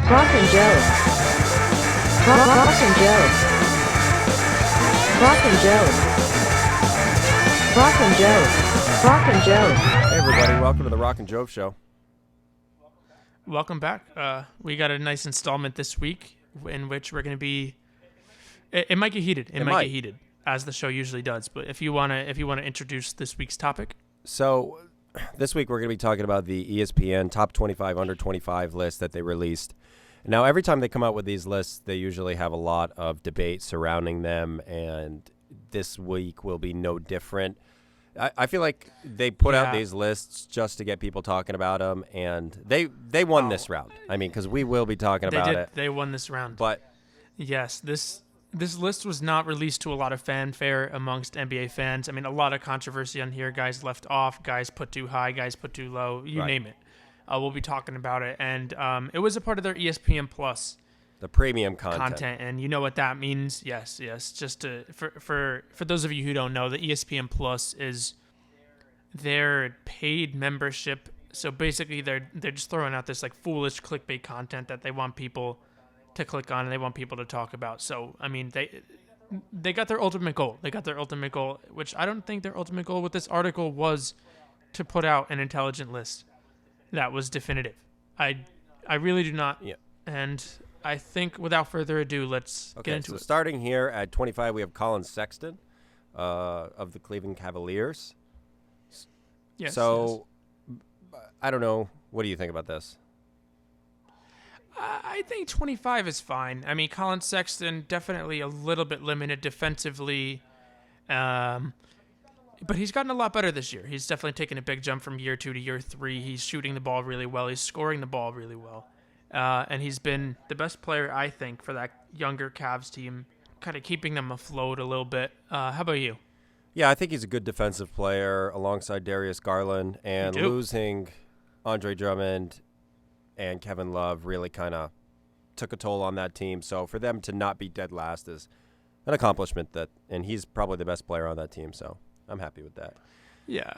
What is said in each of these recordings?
Brock and Joe. Brock and Joe. Brock and Joe. Brock and Joe. Brock and Joe. Hey everybody, welcome to the Rock and Jouv Show. Welcome back. We got a nice installment this week in which we're going to be. It might get heated. It might get heated, as the show usually does. But if you wanna introduce this week's topic. So, this week we're going to be talking about the ESPN Top 25 Under 25 list that they released. Now, every time they come out with these lists, they usually have a lot of debate surrounding them, and this week will be no different. I feel like they put out these lists just to get people talking about them, and they won this round. I mean, because we will be talking about it. They won this round. But yes, this list was not released to a lot of fanfare amongst NBA fans. I mean, a lot of controversy on here. Guys left off, guys put too high, guys put too low. You name it. We'll be talking about it, and it was a part of their ESPN Plus. The premium content, and you know what that means. Yes. Just for those of you who don't know, the ESPN Plus is their paid membership. So basically, they're just throwing out this like foolish clickbait content that they want people to click on and they want people to talk about. So I mean, they got their ultimate goal. They got their ultimate goal, which I don't think their ultimate goal with this article was to put out an intelligent list that was definitive. I really do not. Yeah. And I think without further ado, let's get into it. Starting here at 25, we have Colin Sexton of the Cleveland Cavaliers. Yes. So, I don't know. What do you think about this? I think 25 is fine. I mean, Colin Sexton definitely a little bit limited defensively, but he's gotten a lot better this year. He's definitely taken a big jump from year 2 to year 3. He's shooting the ball really well. He's scoring the ball really well. And he's been the best player, I think, for that younger Cavs team, kind of keeping them afloat a little bit. How about you? Yeah, I think he's a good defensive player alongside Darius Garland, and losing Andre Drummond and Kevin Love really kind of took a toll on that team. So for them to not be dead last is an accomplishment and he's probably the best player on that team. So I'm happy with that. Yeah.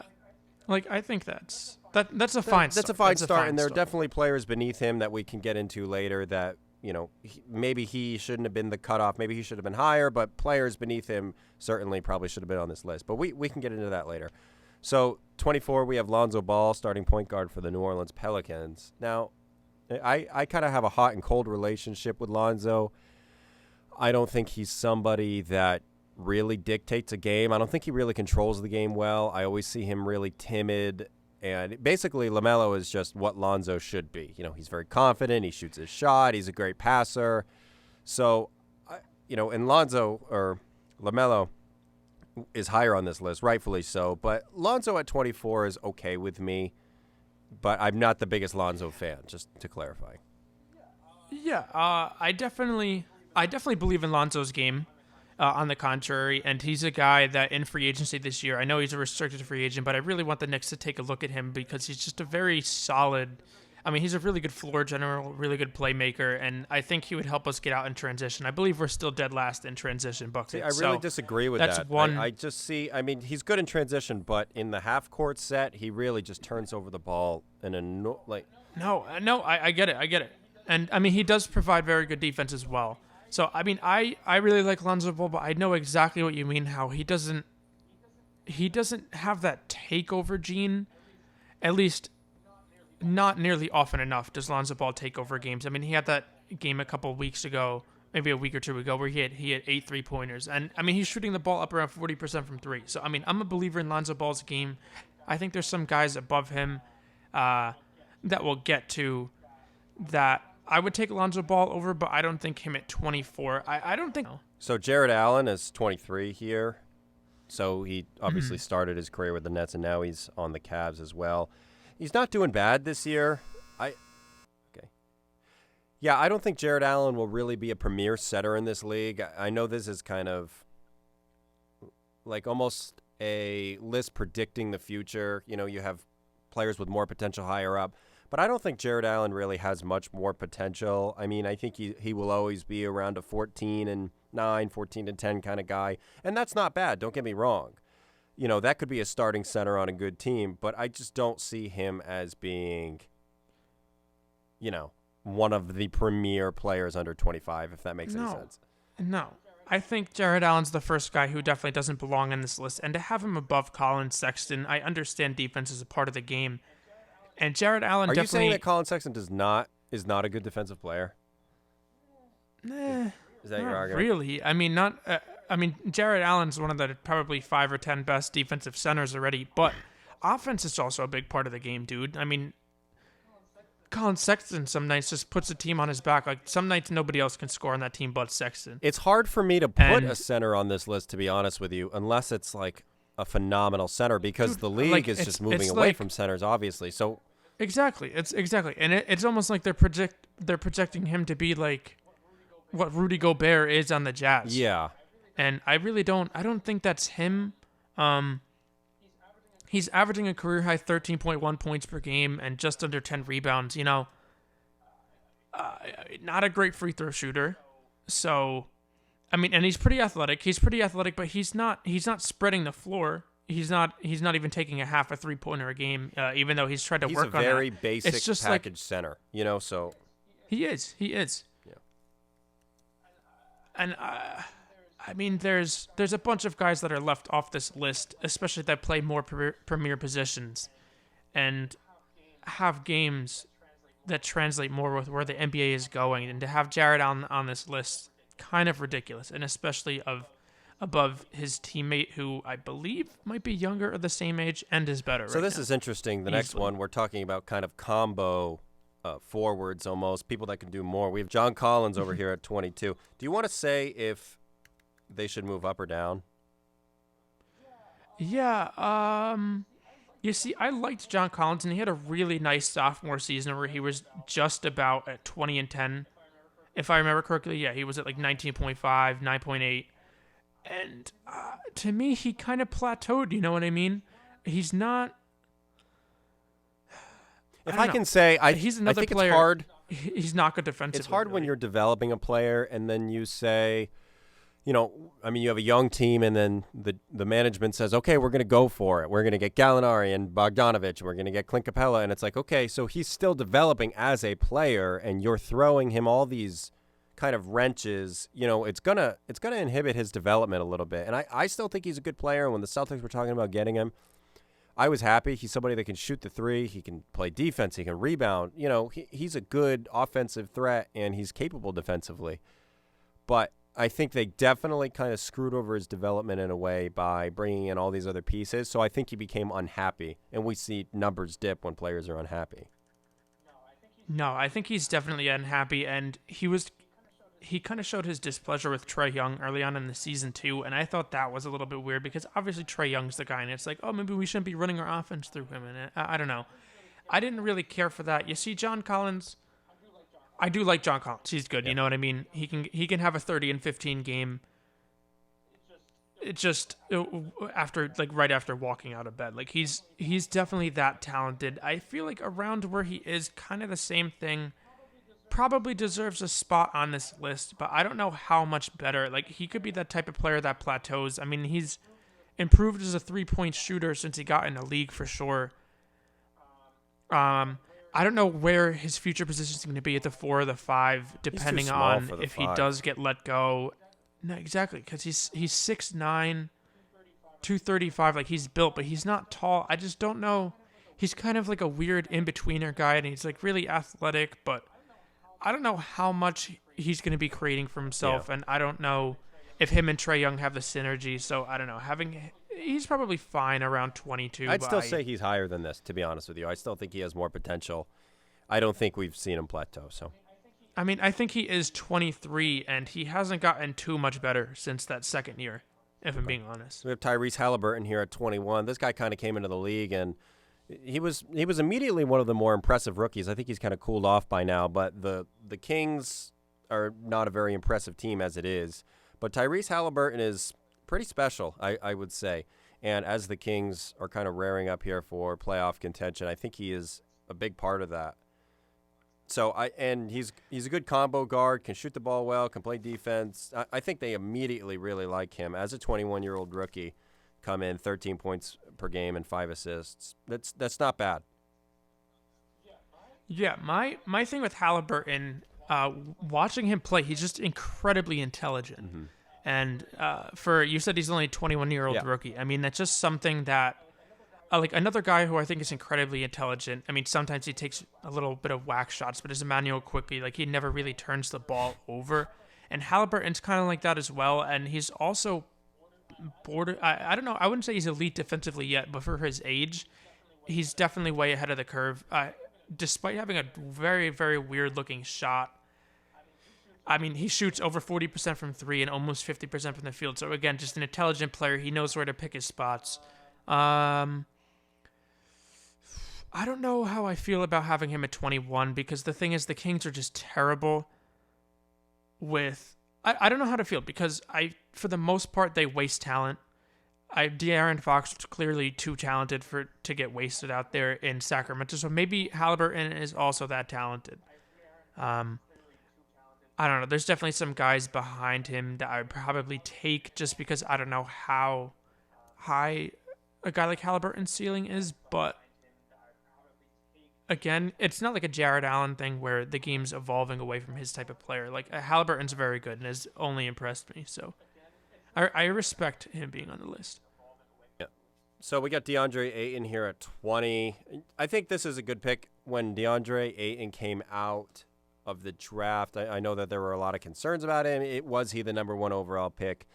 Like, I think that's a fine start. That's a fine start, and there are definitely players beneath him that we can get into later that, you know, maybe he shouldn't have been the cutoff. Maybe he should have been higher, but players beneath him certainly probably should have been on this list. But we can get into that later. So 24, we have Lonzo Ball, starting point guard for the New Orleans Pelicans. Now, I kind of have a hot and cold relationship with Lonzo. I don't think he's somebody that really dictates a game. I don't think he really controls the game well. I always see him really timid. And basically, LaMelo is just what Lonzo should be. You know, he's very confident. He shoots his shot. He's a great passer. So, and LaMelo is higher on this list, rightfully so. But Lonzo at 24 is okay with me. But I'm not the biggest Lonzo fan, just to clarify. Yeah, I definitely believe in Lonzo's game. On the contrary, and he's a guy that in free agency this year, I know he's a restricted free agent, but I really want the Knicks to take a look at him because he's just a very solid. I mean, he's a really good floor general, really good playmaker, and I think he would help us get out in transition. I believe we're still dead last in transition buckets. See, I really disagree with that. That's one. I just see. I mean, he's good in transition, but in the half court set, he really just turns over the ball in a No, I get it, and I mean he does provide very good defense as well. So, I mean, I really like Lonzo Ball, but I know exactly what you mean, how he doesn't have that takeover gene, at least not nearly often enough does Lonzo Ball take over games. I mean, he had that game a couple of weeks ago, maybe a week or two ago, where he had 8 3-pointers. And, I mean, he's shooting the ball up around 40% from 3. So, I mean, I'm a believer in Lonzo Ball's game. I think there's some guys above him that we'll get to that I would take Lonzo Ball over, but I don't think him at 24. I don't think. So Jared Allen is 23 here. So he obviously started his career with the Nets, and now he's on the Cavs as well. He's not doing bad this year. Yeah, I don't think Jared Allen will really be a premier setter in this league. I know this is kind of like almost a list predicting the future. You know, you have players with more potential higher up. But I don't think Jared Allen really has much more potential. I mean, I think he will always be around a 14-9, 14-10 kind of guy. And that's not bad, don't get me wrong. You know, that could be a starting center on a good team, but I just don't see him as being, you know, one of the premier players under 25, if that makes any sense. No. I think Jared Allen's the first guy who definitely doesn't belong in this list. And to have him above Colin Sexton, I understand defense is a part of the game. And Jared Allen Are definitely... you saying that Colin Sexton is not a good defensive player? Is that your argument? Really. I mean, Jared Allen's one of the probably 5 or 10 best defensive centers already, but offense is also a big part of the game, dude. I mean, Colin Sexton some nights just puts the team on his back. Like, some nights nobody else can score on that team but Sexton. It's hard for me to put a center on this list, to be honest with you, unless it's like a phenomenal center, because the league is just moving away from centers, obviously. So exactly, and it's almost like they're projecting him to be like what Rudy Gobert is on the Jazz. Yeah, and I don't think that's him. He's averaging a career-high 13.1 points per game and just under 10 rebounds. You know, not a great free throw shooter. So, I mean, and he's pretty athletic. But he's not spreading the floor. He's not even taking a half a three-pointer a game, even though he's tried to work on that. He's a very basic it's just package center, you know, so. He is. Yeah. And, I mean, there's a bunch of guys that are left off this list, especially that play more premier positions and have games that translate more with where the NBA is going. And to have Jared on this list, kind of ridiculous, and especially above his teammate, who I believe might be younger or the same age and is better. So this is interesting. The next one, we're talking about kind of combo forwards almost, people that can do more. We have John Collins over here at 22. Do you want to say if they should move up or down? Yeah, you see, I liked John Collins, and he had a really nice sophomore season where he was just about at 20 and 10. If I remember correctly, yeah, he was at like 19.5, 9.8. And to me, he kind of plateaued, you know what I mean? He's not... If I can say, he's another I think player. It's hard. He's not good defensively. It's hard really. when you're developing a player and then you say, you know, I mean, you have a young team and then the management says, okay, we're going to go for it. We're going to get Gallinari and Bogdanovich. We're going to get Clint Capella. And it's like, okay, so he's still developing as a player and you're throwing him all these kind of wrenches. You know, it's gonna inhibit his development a little bit. And I still think he's a good player. And when the Celtics were talking about getting him, I was happy. He's somebody that can shoot the three. He can play defense. He can rebound. You know, he's a good offensive threat, and he's capable defensively. But I think they definitely kind of screwed over his development in a way by bringing in all these other pieces. So I think he became unhappy, and we see numbers dip when players are unhappy. No, I think he's definitely unhappy, and he kind of showed his displeasure with Trae Young early on in the season too, and I thought that was a little bit weird because obviously Trae Young's the guy, and it's like, oh, maybe we shouldn't be running our offense through him, and I don't know. I didn't really care for that. You see, John Collins, I do like John Collins. He's good. Yeah. You know what I mean? He can have a 30 and 15 game. It just right after walking out of bed, like he's definitely that talented. I feel like around where he is, kind of the same thing. Probably deserves a spot on this list, but I don't know how much better. Like, he could be that type of player that plateaus. I mean, he's improved as a three-point shooter since he got in the league for sure. I don't know where his future position is going to be at the 4 or the 5, depending on if he does get let go. No, exactly, because he's 6'9", 235. Like, he's built, but he's not tall. I just don't know. He's kind of like a weird in-betweener guy, and he's like really athletic, but I don't know how much he's going to be creating for himself, and I don't know if him and Trae Young have the synergy. So I don't know. He's probably fine around 22. I'd still say he's higher than this, to be honest with you. I still think he has more potential. I don't think we've seen him plateau. So, I mean, I think he is 23, and he hasn't gotten too much better since that second year, if I'm being honest. We have Tyrese Halliburton here at 21. This guy kind of came into the league, and he was immediately one of the more impressive rookies. I think he's kind of cooled off by now, but the Kings are not a very impressive team as it is. But Tyrese Halliburton is pretty special, I would say. And as the Kings are kind of raring up here for playoff contention, I think he is a big part of that. So he's a good combo guard, can shoot the ball well, can play defense. I think they immediately really like him as a 21-year-old rookie. Come in 13 points per game and 5 assists. That's not bad. Yeah, my thing with Halliburton, watching him play, he's just incredibly intelligent. And you said he's only a 21-year-old Yeah. rookie. I mean, that's just something that, like another guy who I think is incredibly intelligent. I mean, sometimes he takes a little bit of whack shots, but as Emmanuel quickly, like he never really turns the ball over. And Halliburton's kind of like that as well. And he's also I don't know. I wouldn't say he's elite defensively yet, but for his age, he's definitely way ahead of the curve. Despite having a very, very weird looking shot, I mean, he shoots over 40% from three and almost 50% from the field. So again, just an intelligent player. He knows where to pick his spots. I don't know how I feel about having him at 21 because the thing is the Kings are just terrible with... I don't know how to feel because for the most part, they waste talent. De'Aaron Fox was clearly too talented to get wasted out there in Sacramento. So maybe Halliburton is also that talented. I don't know. There's definitely some guys behind him that I would probably take just because I don't know how high a guy like Halliburton's ceiling is. But again, it's not like a Jared Allen thing where the game's evolving away from his type of player. Like Halliburton's very good and has only impressed me. So I respect him being on the list. Yeah. So we got DeAndre Ayton here at 20. I think this is a good pick. When DeAndre Ayton came out of the draft, I know that there were a lot of concerns about him. Was he the number one overall pick?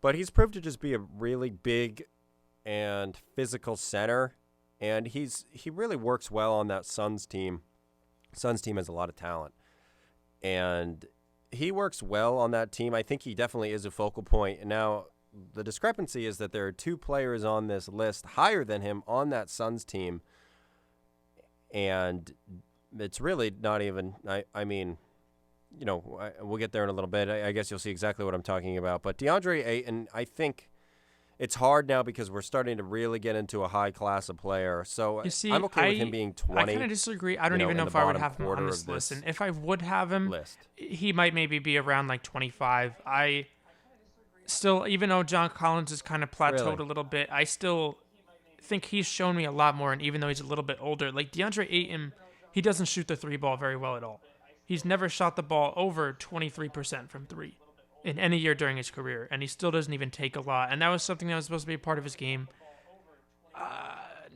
But he's proved to just be a really big and physical center, and he really works well on that Suns team. Suns team has a lot of talent, and he works well on that team. I think he definitely is a focal point. Now, the discrepancy is that there are two players on this list higher than him on that Suns team, and it's really not even, I mean, you know, we'll get there in a little bit. I guess you'll see exactly what I'm talking about. But DeAndre Ayton, I think it's hard now because we're starting to really get into a high class of player. So You see, I'm okay with him being 20. I kind of disagree. I don't even know if I would have him on this list. And if I would have him, he might maybe be around like 25. I still, even though John Collins has kind of plateaued a little bit, I still think he's shown me a lot more. And even though he's a little bit older, like DeAndre Ayton, he doesn't shoot the three ball very well at all. He's never shot the ball over 23% from three in any year during his career, and he still doesn't even take a lot. And that was something that was supposed to be a part of his game.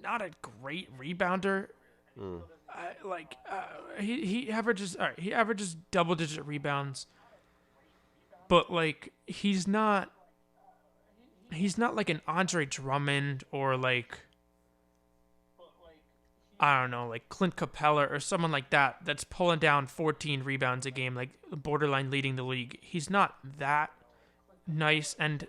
Not a great rebounder. He averages double-digit rebounds, but like he's not like an Andre Drummond or like, I don't know, like Clint Capella or someone like that that's pulling down 14 rebounds a game, like borderline leading the league. He's not that nice, and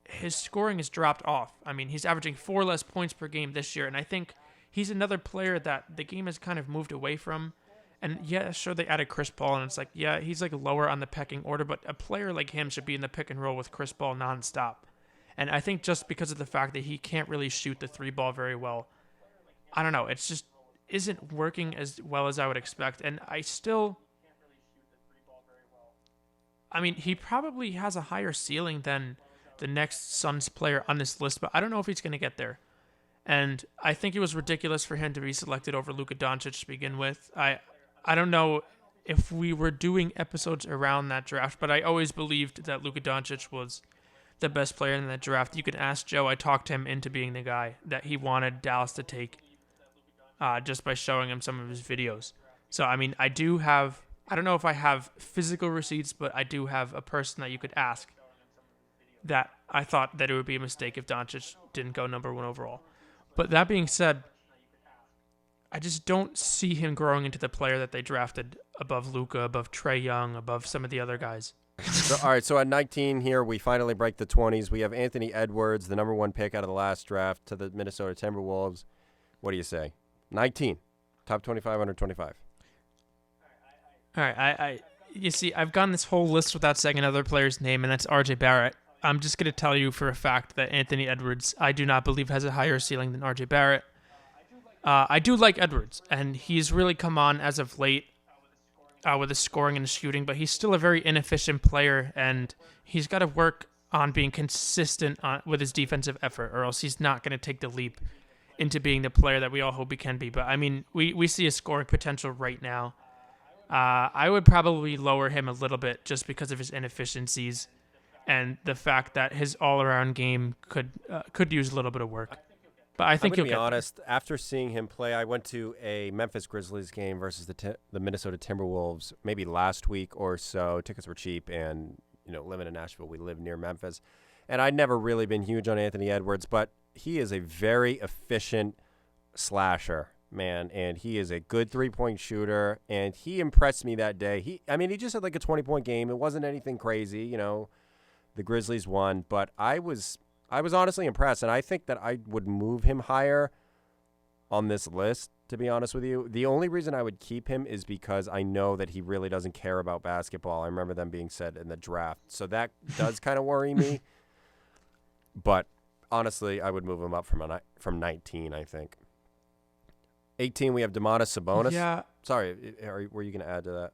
his scoring has dropped off. I mean, he's averaging 4 less points per game this year, and I think he's another player that the game has kind of moved away from. And yeah, sure, they added Chris Paul, and it's like, yeah, he's like lower on the pecking order, but a player like him should be in the pick and roll with Chris Paul nonstop. And I think just because of the fact that he can't really shoot the three ball very well, I don't know. It's just isn't working as well as I would expect. And I mean, he probably has a higher ceiling than the next Suns player on this list, but I don't know if he's going to get there. And I think it was ridiculous for him to be selected over Luka Doncic to begin with. I don't know if we were doing episodes around that draft, but I always believed that Luka Doncic was the best player in that draft. You can ask Joe. I talked him into being the guy that he wanted Dallas to take. Just by showing him some of his videos. So, I mean, I don't know if I have physical receipts, but I do have a person that you could ask that I thought that it would be a mistake if Doncic didn't go number one overall. But that being said, I just don't see him growing into the player that they drafted above Luka, above Trae Young, above some of the other guys. All right, so at 19 here, we finally break the 20s. We have Anthony Edwards, the number one pick out of the last draft to the Minnesota Timberwolves. What do you say? 19, top 25 under 25. All right, you see, I've gone this whole list without saying another player's name, and that's RJ Barrett. I'm just going to tell you for a fact that Anthony Edwards, I do not believe has a higher ceiling than RJ Barrett. I do like Edwards, and he's really come on as of late with his scoring and his shooting, but he's still a very inefficient player, and he's got to work on being consistent with his defensive effort, or else he's not going to take the leap into being the player that we all hope he can be. But I mean, we see his scoring potential right now. I would probably lower him a little bit just because of his inefficiencies and the fact that his all-around game could use a little bit of work. But I think I'm he'll going to be get honest. After seeing him play, I went to a Memphis Grizzlies game versus the Minnesota Timberwolves maybe last week or so. Tickets were cheap, and living in Nashville, we live near Memphis. And I'd never really been huge on Anthony Edwards, but he is a very efficient slasher, man, and he is a good three-point shooter, and he impressed me that day. He just had like a 20-point game. It wasn't anything crazy, The Grizzlies won, but I was honestly impressed, and I think that I would move him higher on this list, to be honest with you. The only reason I would keep him is because I know that he really doesn't care about basketball. I remember them being said in the draft, so that does kind of worry me. But honestly, I would move him up from 19, I think. 18, we have Domantas Sabonis. Yeah. Sorry, were you going to add to that?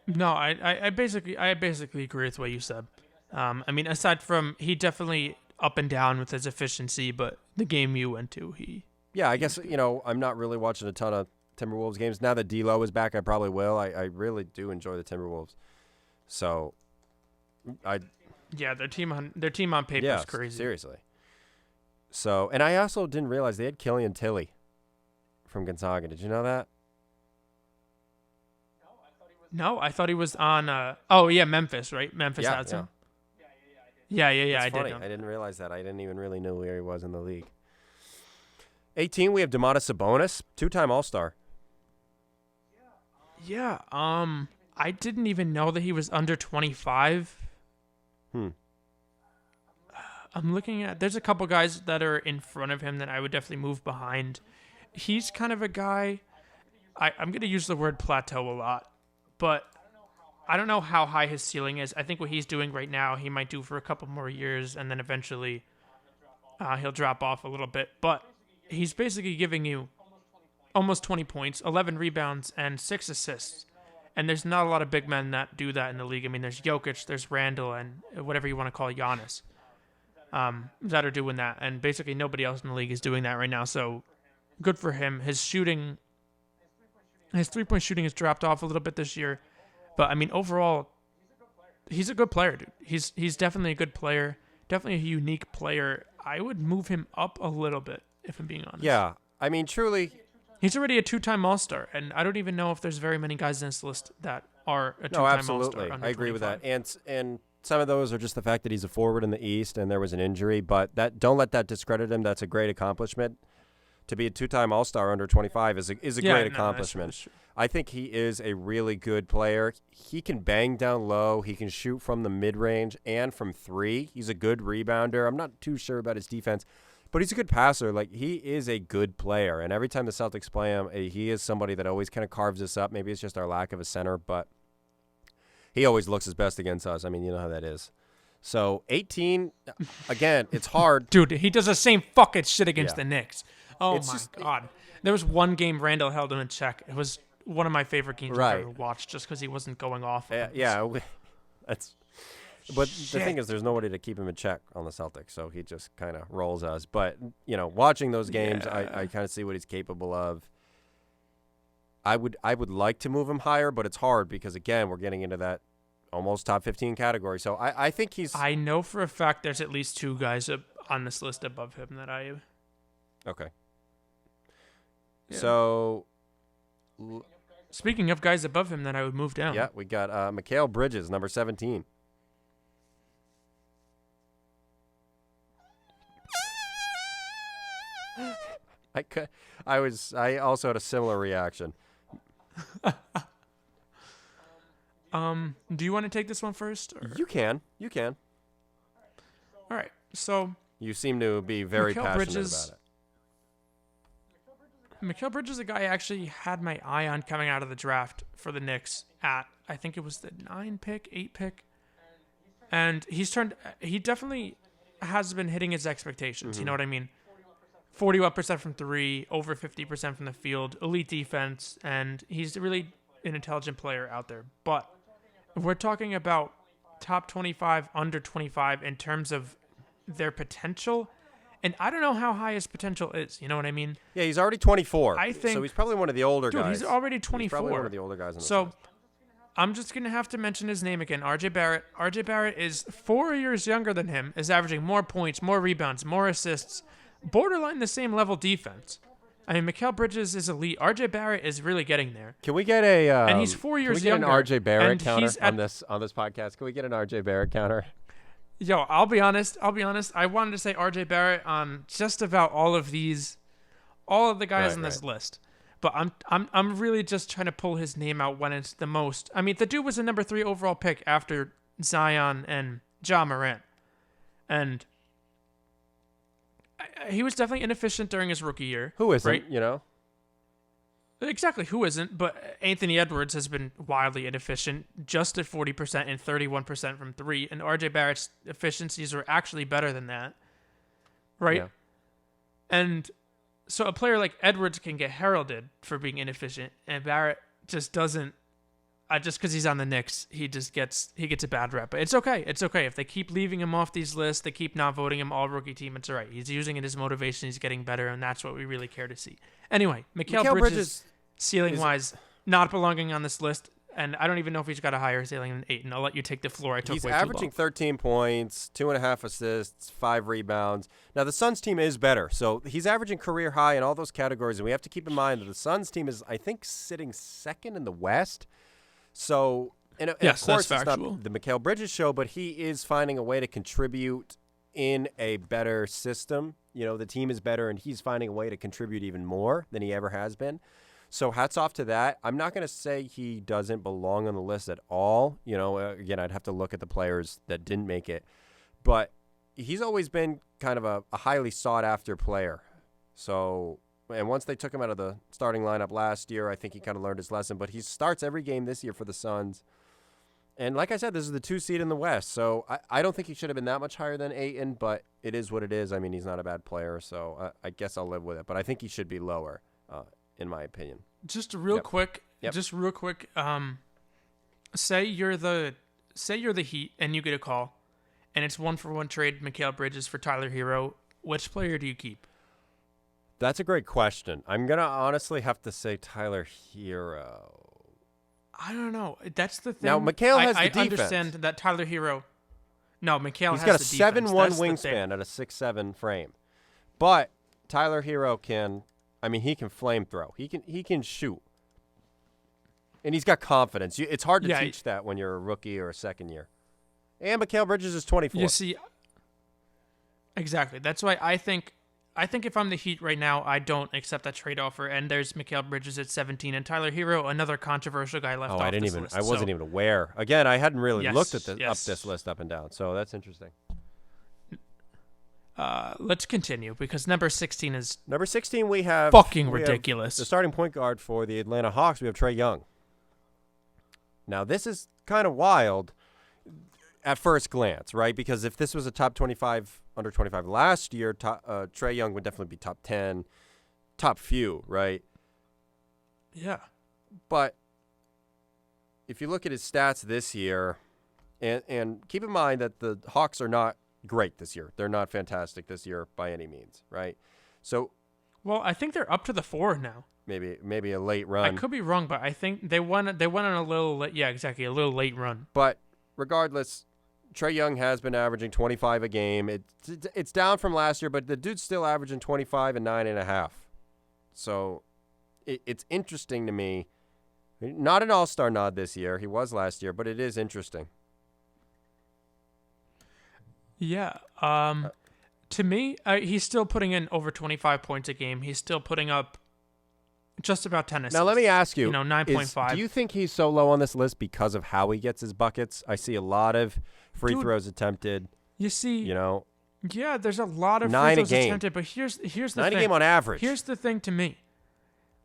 No, I basically agree with what you said. Aside from he definitely up and down with his efficiency, but the game you went to, Yeah, I guess, I'm not really watching a ton of Timberwolves games. Now that D'Lo is back, I probably will. I really do enjoy the Timberwolves. So, yeah, their team on paper is crazy. Seriously. So, and I also didn't realize they had Killian Tilly from Gonzaga. Did you know that? No, I thought he was on. Memphis, right? Memphis has him. Yeah. That's funny. did. I didn't realize that. I didn't even really know where he was in the league. 18, we have Domantas Sabonis, 2-time All-Star. Yeah. I didn't even know that he was under 25. I'm looking at. There's a couple guys that are in front of him that I would definitely move behind. He's kind of a guy. I'm going to use the word plateau a lot, but I don't know how high his ceiling is. I think what he's doing right now, he might do for a couple more years, and then eventually he'll drop off a little bit. But he's basically giving you almost 20 points, 11 rebounds, and 6 assists. And there's not a lot of big men that do that in the league. I mean, there's Jokic, there's Randall, and whatever you want to call Giannis that are doing that. And basically nobody else in the league is doing that right now. So good for him. His three-point shooting has dropped off a little bit this year. But, overall, he's a good player, dude. He's definitely a good player, definitely a unique player. I would move him up a little bit, if I'm being honest. Yeah, truly. He's already a 2-time All-Star, and I don't even know if there's very many guys in this list that are a 2-time All-Star. No, absolutely. I agree with that. And some of those are just the fact that he's a forward in the East and there was an injury, but don't let that discredit him. That's a great accomplishment. To be a 2-time All-Star under 25 is a great accomplishment. That's I think he is a really good player. He can bang down low. He can shoot from the mid-range and from 3. He's a good rebounder. I'm not too sure about his defense, but he's a good passer. Like, he is a good player, and every time the Celtics play him, he is somebody that always kind of carves us up. Maybe it's just our lack of a center, but he always looks his best against us. I mean, you know how that is. So, 18, again, it's hard. Dude, he does the same fucking shit against the Knicks. Oh, It's my just- God. There was one game Randall held him in check. It was one of my favorite games Right. I've ever watched just because he wasn't going off. That's. But the thing is, there's nobody to keep him in check on the Celtics, so he just kind of rolls us. But watching those games, I kind of see what he's capable of. I would like to move him higher, but it's hard because again, we're getting into that almost top 15 category. So I think he's. I know for a fact there's at least 2 guys on this list above him that I. Okay. Yeah. So. Speaking of guys above him that I would move down. Yeah, we got Mikal Bridges, number 17. I also had a similar reaction. Do you want to take this one first? Or? You can. All right. So You seem to be very Mikal passionate Bridges- about it. Mikal Bridges is a guy I actually had my eye on coming out of the draft for the Knicks at, I think it was the 8 pick. And he definitely has been hitting his expectations. Mm-hmm. You know what I mean? 41% from 3, over 50% from the field, elite defense, and he's really an intelligent player out there. But if we're talking about top 25, under 25 in terms of their potential, And I don't know how high his potential is. You know what I mean? Yeah, he's already 24. I think so. He's probably one of the older dude, guys. he's already 24. He's probably one of the older guys on the So list. I'm just going to have to mention his name again, RJ Barrett. RJ Barrett is 4 years younger than him, is averaging more points, more rebounds, more assists, borderline the same level defense. I mean, Mikal Bridges is elite. RJ Barrett is really getting there. Can we get a and he's 4 years younger. Can we get an RJ Barrett and counter he's on this podcast? Can we get an RJ Barrett counter? Yo, I'll be honest. I wanted to say RJ Barrett on just about all of the guys on this list. But I'm really just trying to pull his name out when it's the most. I mean, the dude was a number 3 overall pick after Zion and Ja Morant. And he was definitely inefficient during his rookie year. Who isn't, right? you know? Exactly, who isn't? But Anthony Edwards has been wildly inefficient, just at 40% and 31% from 3. And RJ Barrett's efficiencies are actually better than that. Right? Yeah. And so a player like Edwards can get heralded for being inefficient, and Barrett just doesn't. Just because he's on the Knicks, he gets a bad rep. But it's okay. It's okay. If they keep leaving him off these lists, they keep not voting him all rookie team, it's all right. He's using it as motivation. He's getting better, and that's what we really care to see. Anyway, Mikal Bridges, ceiling-wise, not belonging on this list, and I don't even know if he's got a higher ceiling than Ayton. I'll let you take the floor. I took He's way averaging too low. 13 points, 2.5 assists, 5 rebounds. Now, the Suns team is better, so he's averaging career high in all those categories, and we have to keep in mind that the Suns team is, I think, sitting second in the West. So, and yes, of course, that's it's factual. not the Mikal Bridges show, but he is finding a way to contribute in a better system. You know, the team is better, and he's finding a way to contribute even more than he ever has been. So hats off to that. I'm not going to say he doesn't belong on the list at all. You know, again, I'd have to look at the players that didn't make it. But he's always been kind of a highly sought-after player. So, and once they took him out of the starting lineup last year, I think he kind of learned his lesson. But he starts every game this year for the Suns. And like I said, this is the 2 seed in the West. So I don't think he should have been that much higher than Ayton, but it is what it is. I mean, he's not a bad player, so I guess I'll live with it. But I think he should be lower, in my opinion. Just real quick. Say you're the Heat and you get a call, and it's 1-for-1 trade Mikal Bridges for Tyler Hero. Which player do you keep? That's a great question. I'm going to honestly have to say Tyler Hero. I don't know. That's the thing. Now, Mikal has the I defense. understand that Tyler Hero. No, Mikal He's has got the a defense. 7'1" wingspan at a 6'7" frame. But Tyler Hero he can flame throw. He can shoot. And he's got confidence. It's hard to teach that when you're a rookie or a second year. And Mikal Bridges is 24. You see, exactly. That's why I think if I'm the Heat right now, I don't accept that trade offer. And there's Mikal Bridges at 17, and Tyler Hero, another controversial guy left off this list. I wasn't even aware. Again, I hadn't really looked at this list up and down, so that's interesting. Let's continue, because number 16 is number 16. We have fucking ridiculous. The starting point guard for the Atlanta Hawks. We have Trae Young. Now, this is kind of wild at first glance, right? Because if this was a top 25, under 25 last year, Trae Young would definitely be top 10, top few, right? Yeah. But if you look at his stats this year, and keep in mind that the Hawks are not great this year. They're not fantastic this year by any means, right? So, well, I think they're up to the 4 now. Maybe a late run. I could be wrong, but I think they went on a little a little late run. But regardless, Trae Young has been averaging 25 a game. It's down from last year, but the dude's still averaging 25 and 9.5. So it's interesting to me. Not an all-star nod this year. He was last year, but it is interesting. Yeah. To me, he's still putting in over 25 points a game. He's still putting up just about 10 assists. Now, let me ask you. 9.5. Do you think he's so low on this list because of how he gets his buckets? I see a lot of free throws attempted. You see. Yeah, there's a lot of 9 free throws a game. attempted, but here's the 9 thing. 9 a game on average. Here's the thing to me.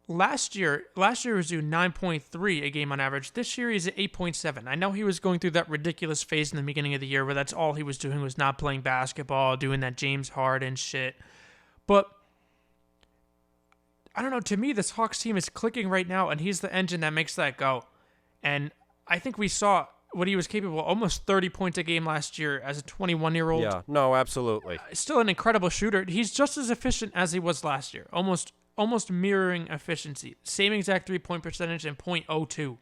Last year was doing 9.3 a game on average. This year he's at 8.7. I know he was going through that ridiculous phase in the beginning of the year where that's all he was doing was not playing basketball, doing that James Harden shit. But I don't know. To me, this Hawks team is clicking right now, and he's the engine that makes that go. And I think we saw what he was capable, almost 30 points a game last year as a 21-year-old. Yeah, no, absolutely. Still an incredible shooter. He's just as efficient as he was last year, almost mirroring efficiency. Same exact 3-point percentage and .02.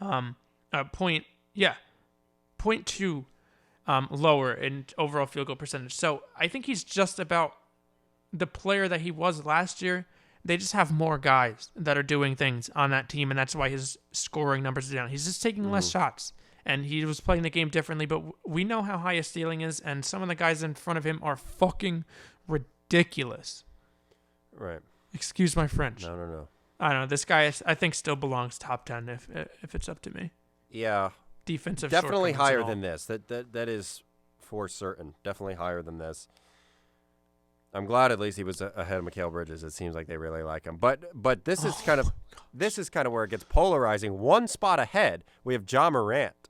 0.2 lower in overall field goal percentage. So I think he's just about the player that he was last year. They just have more guys that are doing things on that team, and that's why his scoring numbers are down. He's just taking less shots, and he was playing the game differently, but we know how high his ceiling is, and some of the guys in front of him are fucking ridiculous. Right. Excuse my French. No. I don't know. This guy, I think, still belongs top 10 if it's up to me. Yeah. Defensive definitely shortcomings higher and all. than this. That is for certain. Definitely higher than this. I'm glad at least he was ahead of Mikal Bridges. It seems like they really like him. But this is kind of where it gets polarizing. One spot ahead, we have Ja Morant.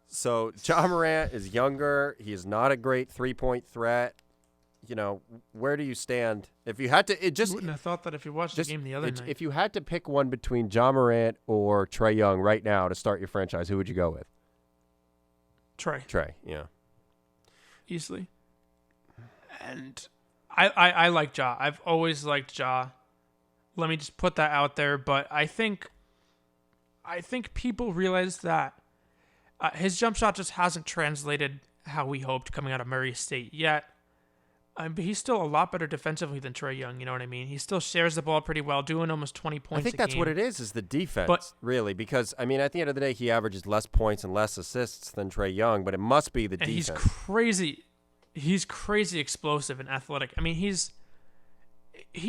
So Ja Morant is younger. He is not a great 3-point threat. You know, where do you stand? If you had to, You wouldn't have thought that if you watched the game the other night. If you had to pick one between Ja Morant or Trae Young right now to start your franchise, who would you go with? Trae, yeah. Easily. And I like Ja. I've always liked Ja. Let me just put that out there. But I think people realize that his jump shot just hasn't translated how we hoped coming out of Murray State yet. But he's still a lot better defensively than Trae Young, you know what I mean? He still shares the ball pretty well, doing almost 20 points a game. I think that's what it is the defense, really. Because, I mean, at the end of the day, he averages less points and less assists than Trae Young, but it must be the defense. And he's crazy explosive and athletic. I mean, he's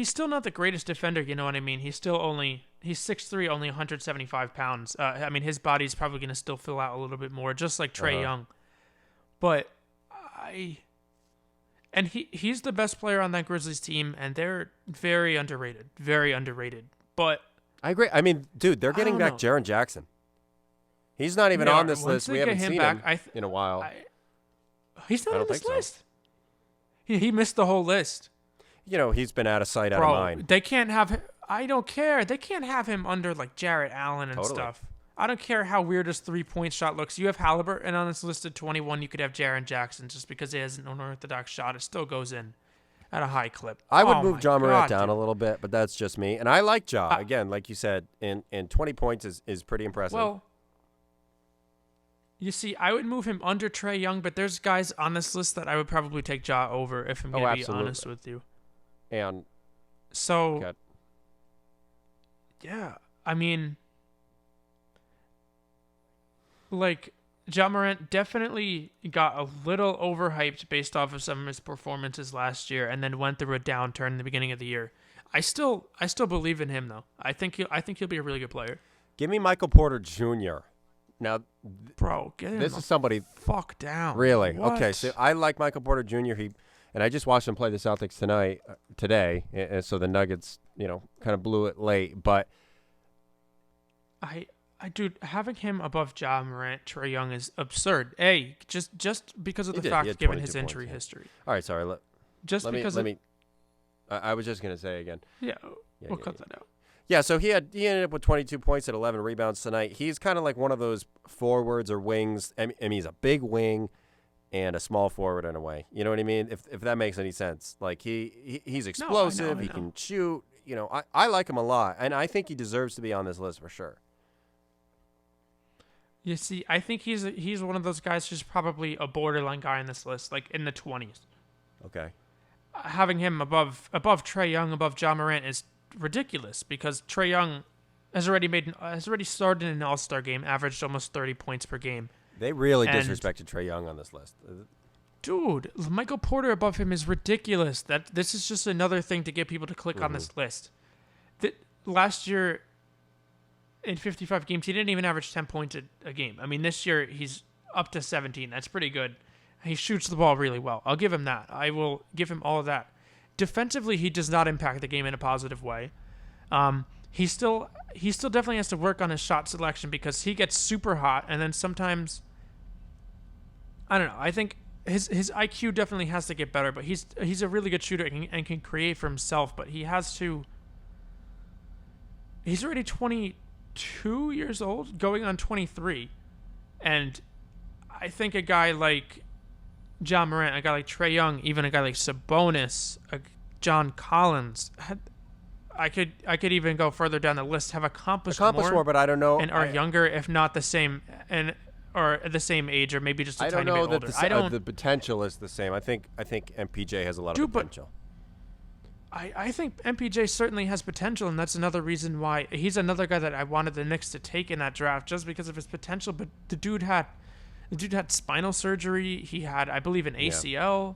still not the greatest defender, you know what I mean? He's 6'3", only 175 pounds. I mean, his body's probably going to still fill out a little bit more, just like Trae Young. But And he's the best player on that Grizzlies team, and they're very underrated. Very underrated. But I agree. I mean, dude, they're getting back Jaren Jackson. He's not even on this list. We haven't seen him in a while. He's not on this list. He missed the whole list. You know, he's been out of sight, out of mind. They can't have – I don't care. They can't have him under, like, Jarrett Allen and stuff. I don't care how weird his 3-point shot looks. You have Halliburton on this list at 21. You could have Jaren Jackson just because he has an unorthodox shot. It still goes in at a high clip. I would move Ja Morant down a little bit, but that's just me. And I like Ja. Again, like you said, and 20 points is pretty impressive. Well, you see, I would move him under Trae Young, but there's guys on this list that I would probably take Ja over if I'm going to be honest with you. And so, yeah, I mean, like, Ja Morant definitely got a little overhyped based off of some of his performances last year, and then went through a downturn in the beginning of the year. I still believe in him though. I think he'll be a really good player. Give me Michael Porter Jr. Now, bro, get him. This is somebody fuck down. Really? What? Okay. So I like Michael Porter Jr. And I just watched him play the Celtics today, and so the Nuggets, kind of blew it late. But dude, having him above Ja Morant, Trae Young is absurd. Just because of the fact given his injury history. All right, sorry. I was just gonna say again. Yeah, we'll cut that out. Yeah, so he ended up with 22 points and 11 rebounds tonight. He's kind of like one of those forwards or wings. I mean, he's a big wing and a small forward in a way. You know what I mean? If that makes any sense. Like he's explosive. I know. He can shoot. I like him a lot, and I think he deserves to be on this list for sure. You see, I think he's one of those guys who's probably a borderline guy on this list, like in the 20s. Okay. Having him above Trae Young, above Ja Morant is ridiculous because Trae Young has already started in an All-Star game, averaged almost 30 points per game. They really disrespected Trae Young on this list. Dude, Michael Porter above him is ridiculous. This is just another thing to get people to click on this list. Last year, in 55 games, he didn't even average 10 points a game. I mean, this year he's up to 17. That's pretty good. He shoots the ball really well. I'll give him that. I will give him all of that. Defensively, he does not impact the game in a positive way. He still definitely has to work on his shot selection because he gets super hot, and then sometimes, I don't know. I think his IQ definitely has to get better, but he's a really good shooter and can create for himself. But he has to. He's already 22 years old, going on 23, And I think a guy like John Morant, a guy like Trae Young, even a guy like Sabonis, John Collins, I could even go further down the list, have accomplished more, but I don't know. And are younger, if not the same, or the same age, or maybe just a tiny bit older. I don't know that the potential is the same. I think MPJ has a lot of potential. I think MPJ certainly has potential, and that's another reason why he's another guy that I wanted the Knicks to take in that draft, just because of his potential. But the dude had spinal surgery. He had, I believe, an ACL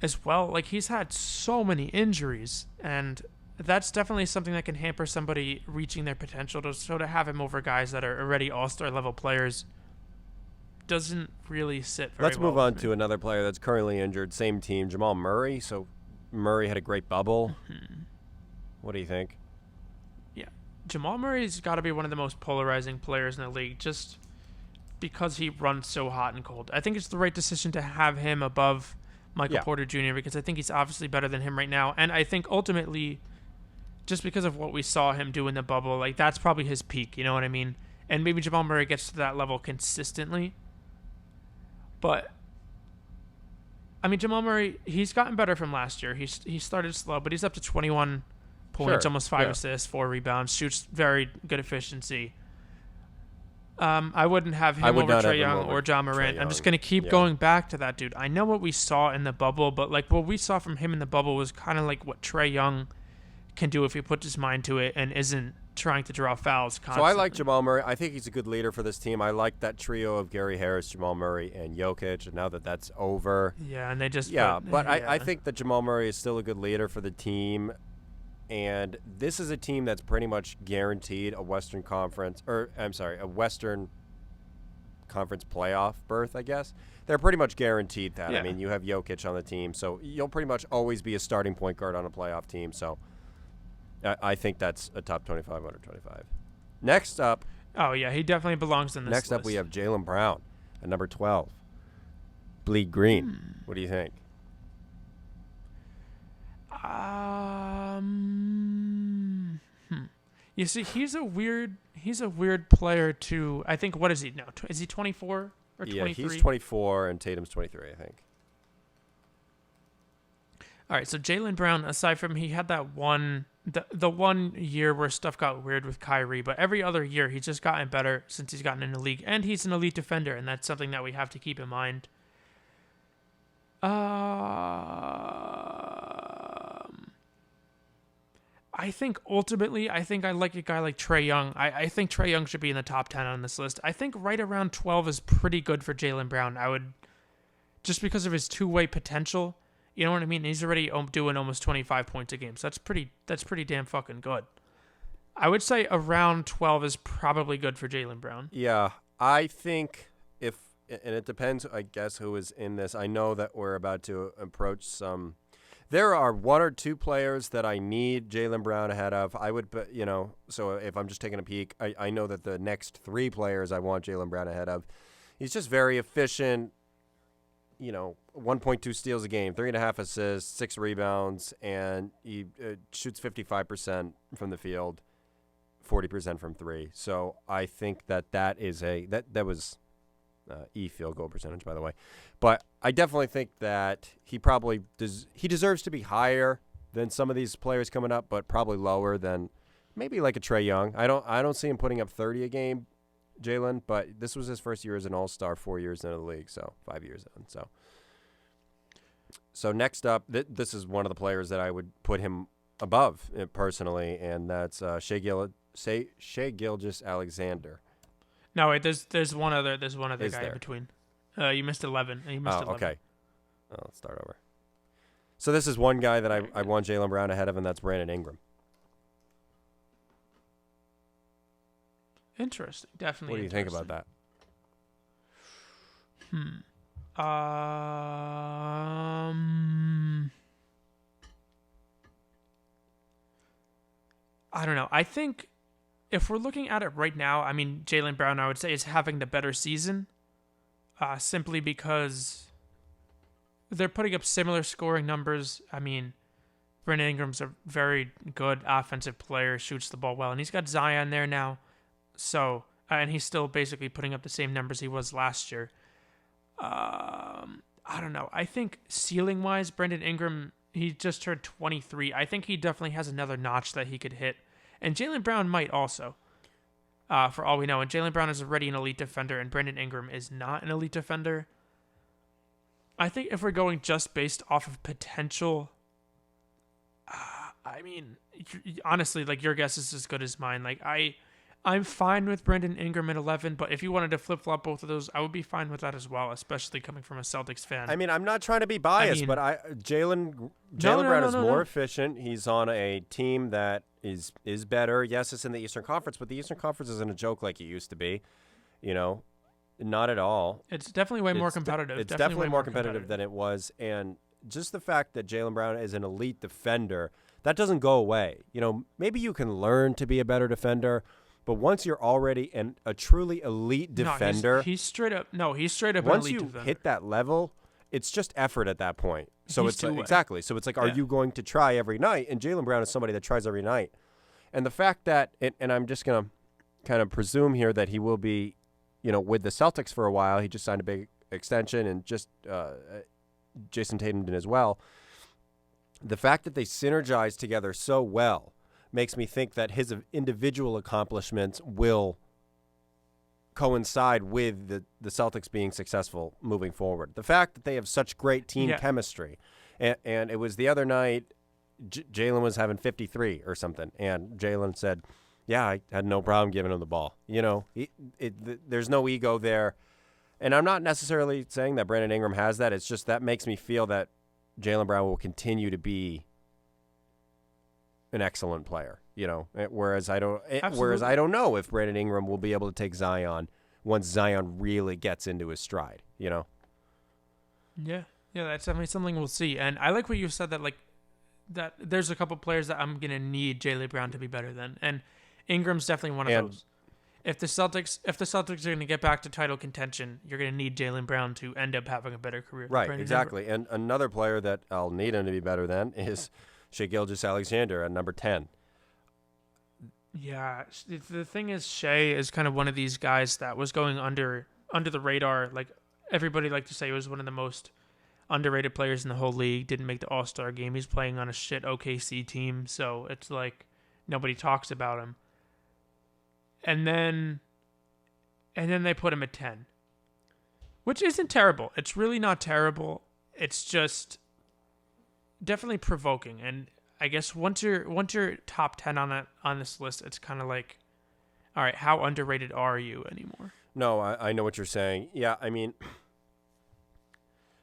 as well. Like, he's had so many injuries, and that's definitely something that can hamper somebody reaching their potential. So to have him over guys that are already all-star level players doesn't really sit very well. Let's move on to another player that's currently injured. Same team, Jamal Murray. So Murray had a great bubble. Mm-hmm. What do you think? Yeah, Jamal Murray's got to be one of the most polarizing players in the league, just because he runs so hot and cold. I think it's the right decision to have him above Michael Porter Jr. because I think he's obviously better than him right now, and I think ultimately, just because of what we saw him do in the bubble, like, that's probably his peak. You know what I mean? And maybe Jamal Murray gets to that level consistently, but I mean, Jamal Murray, he's gotten better from last year. He started slow, but he's up to 21 points, almost 5 assists, 4 rebounds, shoots very good efficiency. I wouldn't have him over Trae Young or John Morant. I'm just going to keep going back to that dude. I know what we saw in the bubble, but like what we saw from him in the bubble was kind of like what Trae Young can do if he puts his mind to it and isn't trying to draw fouls constantly. So I like Jamal Murray. I think he's a good leader for this team. I like that trio of Gary Harris, Jamal Murray, and Jokic. And now that that's over, and they just I think that Jamal Murray is still a good leader for the team. And this is a team that's pretty much guaranteed a Western Conference playoff berth, I guess. They're pretty much guaranteed that. I mean, you have Jokic on the team, so you'll pretty much always be a starting point guard on a playoff team. So I think that's a top 25 under 25. Next up. Oh, yeah, he definitely belongs in this list. Next up, we have Jaylen Brown at number 12. Bleed green. What do you think? You see, he's a weird player too. I think, what is he now? Is he 24 or 23? Yeah, he's 24 and Tatum's 23, I think. All right, so Jaylen Brown, aside from he had that the 1 year where stuff got weird with Kyrie, but every other year he's just gotten better since he's gotten in the league, and he's an elite defender, and that's something that we have to keep in mind. I think ultimately, I like a guy like Trae Young. I think Trae Young should be in the top 10 on this list. I think right around 12 is pretty good for Jaylen Brown. Just because of his two-way potential. You know what I mean? He's already doing almost 25 points a game, so that's pretty damn fucking good. I would say around 12 is probably good for Jaylen Brown. Yeah, I think and it depends, I guess, who is in this. I know that we're about to approach some. There are 1 or 2 players that I need Jaylen Brown ahead of. I would, so if I'm just taking a peek, I know that the next 3 players I want Jaylen Brown ahead of. He's just very efficient. 1.2 steals a game, 3.5 assists, 6 rebounds, and he shoots 55% from the field, 40% from 3. So I think that is that was field goal percentage, by the way. But I definitely think that he probably he deserves to be higher than some of these players coming up, but probably lower than maybe like a Trae Young. I don't see him putting up 30 a game, Jaylen, but this was his first year as an All-Star, 4 years into the league, so 5 years in. So next up, this is one of the players that I would put him above personally, and that's Shai Gilgeous-Alexander. No, wait. There's one other guy in between. You missed 11. You missed 11. Okay. Let's start over. So this is one guy that I want Jaylen Brown ahead of, and that's Brandon Ingram. Interesting. Definitely. What do you think about that? I don't know. I think if we're looking at it right now, I mean, Jaylen Brown, I would say, is having the better season, simply because they're putting up similar scoring numbers. I mean, Brandon Ingram's a very good offensive player, shoots the ball well, and he's got Zion there now. So and he's still basically putting up the same numbers he was last year. I don't know. I think ceiling-wise, Brandon Ingram, he just turned 23. I think he definitely has another notch that he could hit. And Jaylen Brown might also, for all we know. And Jaylen Brown is already an elite defender, and Brandon Ingram is not an elite defender. I think if we're going just based off of potential, I mean, honestly, like, your guess is as good as mine. Like, I'm fine with Brandon Ingram at 11, but if you wanted to flip-flop both of those, I would be fine with that as well, especially coming from a Celtics fan. I mean, I'm not trying to be biased, but Jaylen Brown is more efficient. He's on a team that is better. Yes, it's in the Eastern Conference, but the Eastern Conference isn't a joke like it used to be. You know, not at all. It's definitely way more competitive. It's definitely more competitive than it was, and just the fact that Jaylen Brown is an elite defender, that doesn't go away. You know, maybe you can learn to be a better defender, but once you're already a truly elite defender, he's straight up. No, he's straight up. Once an elite you defender. hit that level, it's just effort at that point. So He's it's like, two-way. exactly. So it's like, are you going to try every night? And Jaylen Brown is somebody that tries every night. And the fact that, and I'm just gonna kind of presume here that he will be, you know, with the Celtics for a while. He just signed a big extension, and just Jason Tatum did as well. The fact that they synergize together so well makes me think that his individual accomplishments will coincide with the Celtics being successful moving forward. The fact that they have such great team chemistry, and it was the other night, Jaylen was having 53 or something, and Jaylen said, yeah, I had no problem giving him the ball. You know, there's no ego there. And I'm not necessarily saying that Brandon Ingram has that. It's just that makes me feel that Jaylen Brown will continue to be an excellent player, you know. Whereas I don't know if Brandon Ingram will be able to take Zion once Zion really gets into his stride, you know. Yeah, that's definitely something we'll see. And I like what you said, that like that there's a couple players that I'm gonna need Jaylen Brown to be better than, and Ingram's definitely one of those. If the Celtics are going to get back to title contention, you're going to need Jaylen Brown to end up having a better career. Right, exactly. And another player that I'll need him to be better than is Shai Gilgeous-Alexander at number 10. Yeah, the thing is, Shai is kind of one of these guys that was going under the radar. Like, everybody liked to say he was one of the most underrated players in the whole league. Didn't make the All-Star game. He's playing on a shit OKC team, so it's like nobody talks about him. And then they put him at 10, which isn't terrible. It's really not terrible. It's just definitely provoking. And I guess once you're top 10 on this list, it's kind of like, all right, how underrated are you anymore? No, I know what you're saying. Yeah, I mean,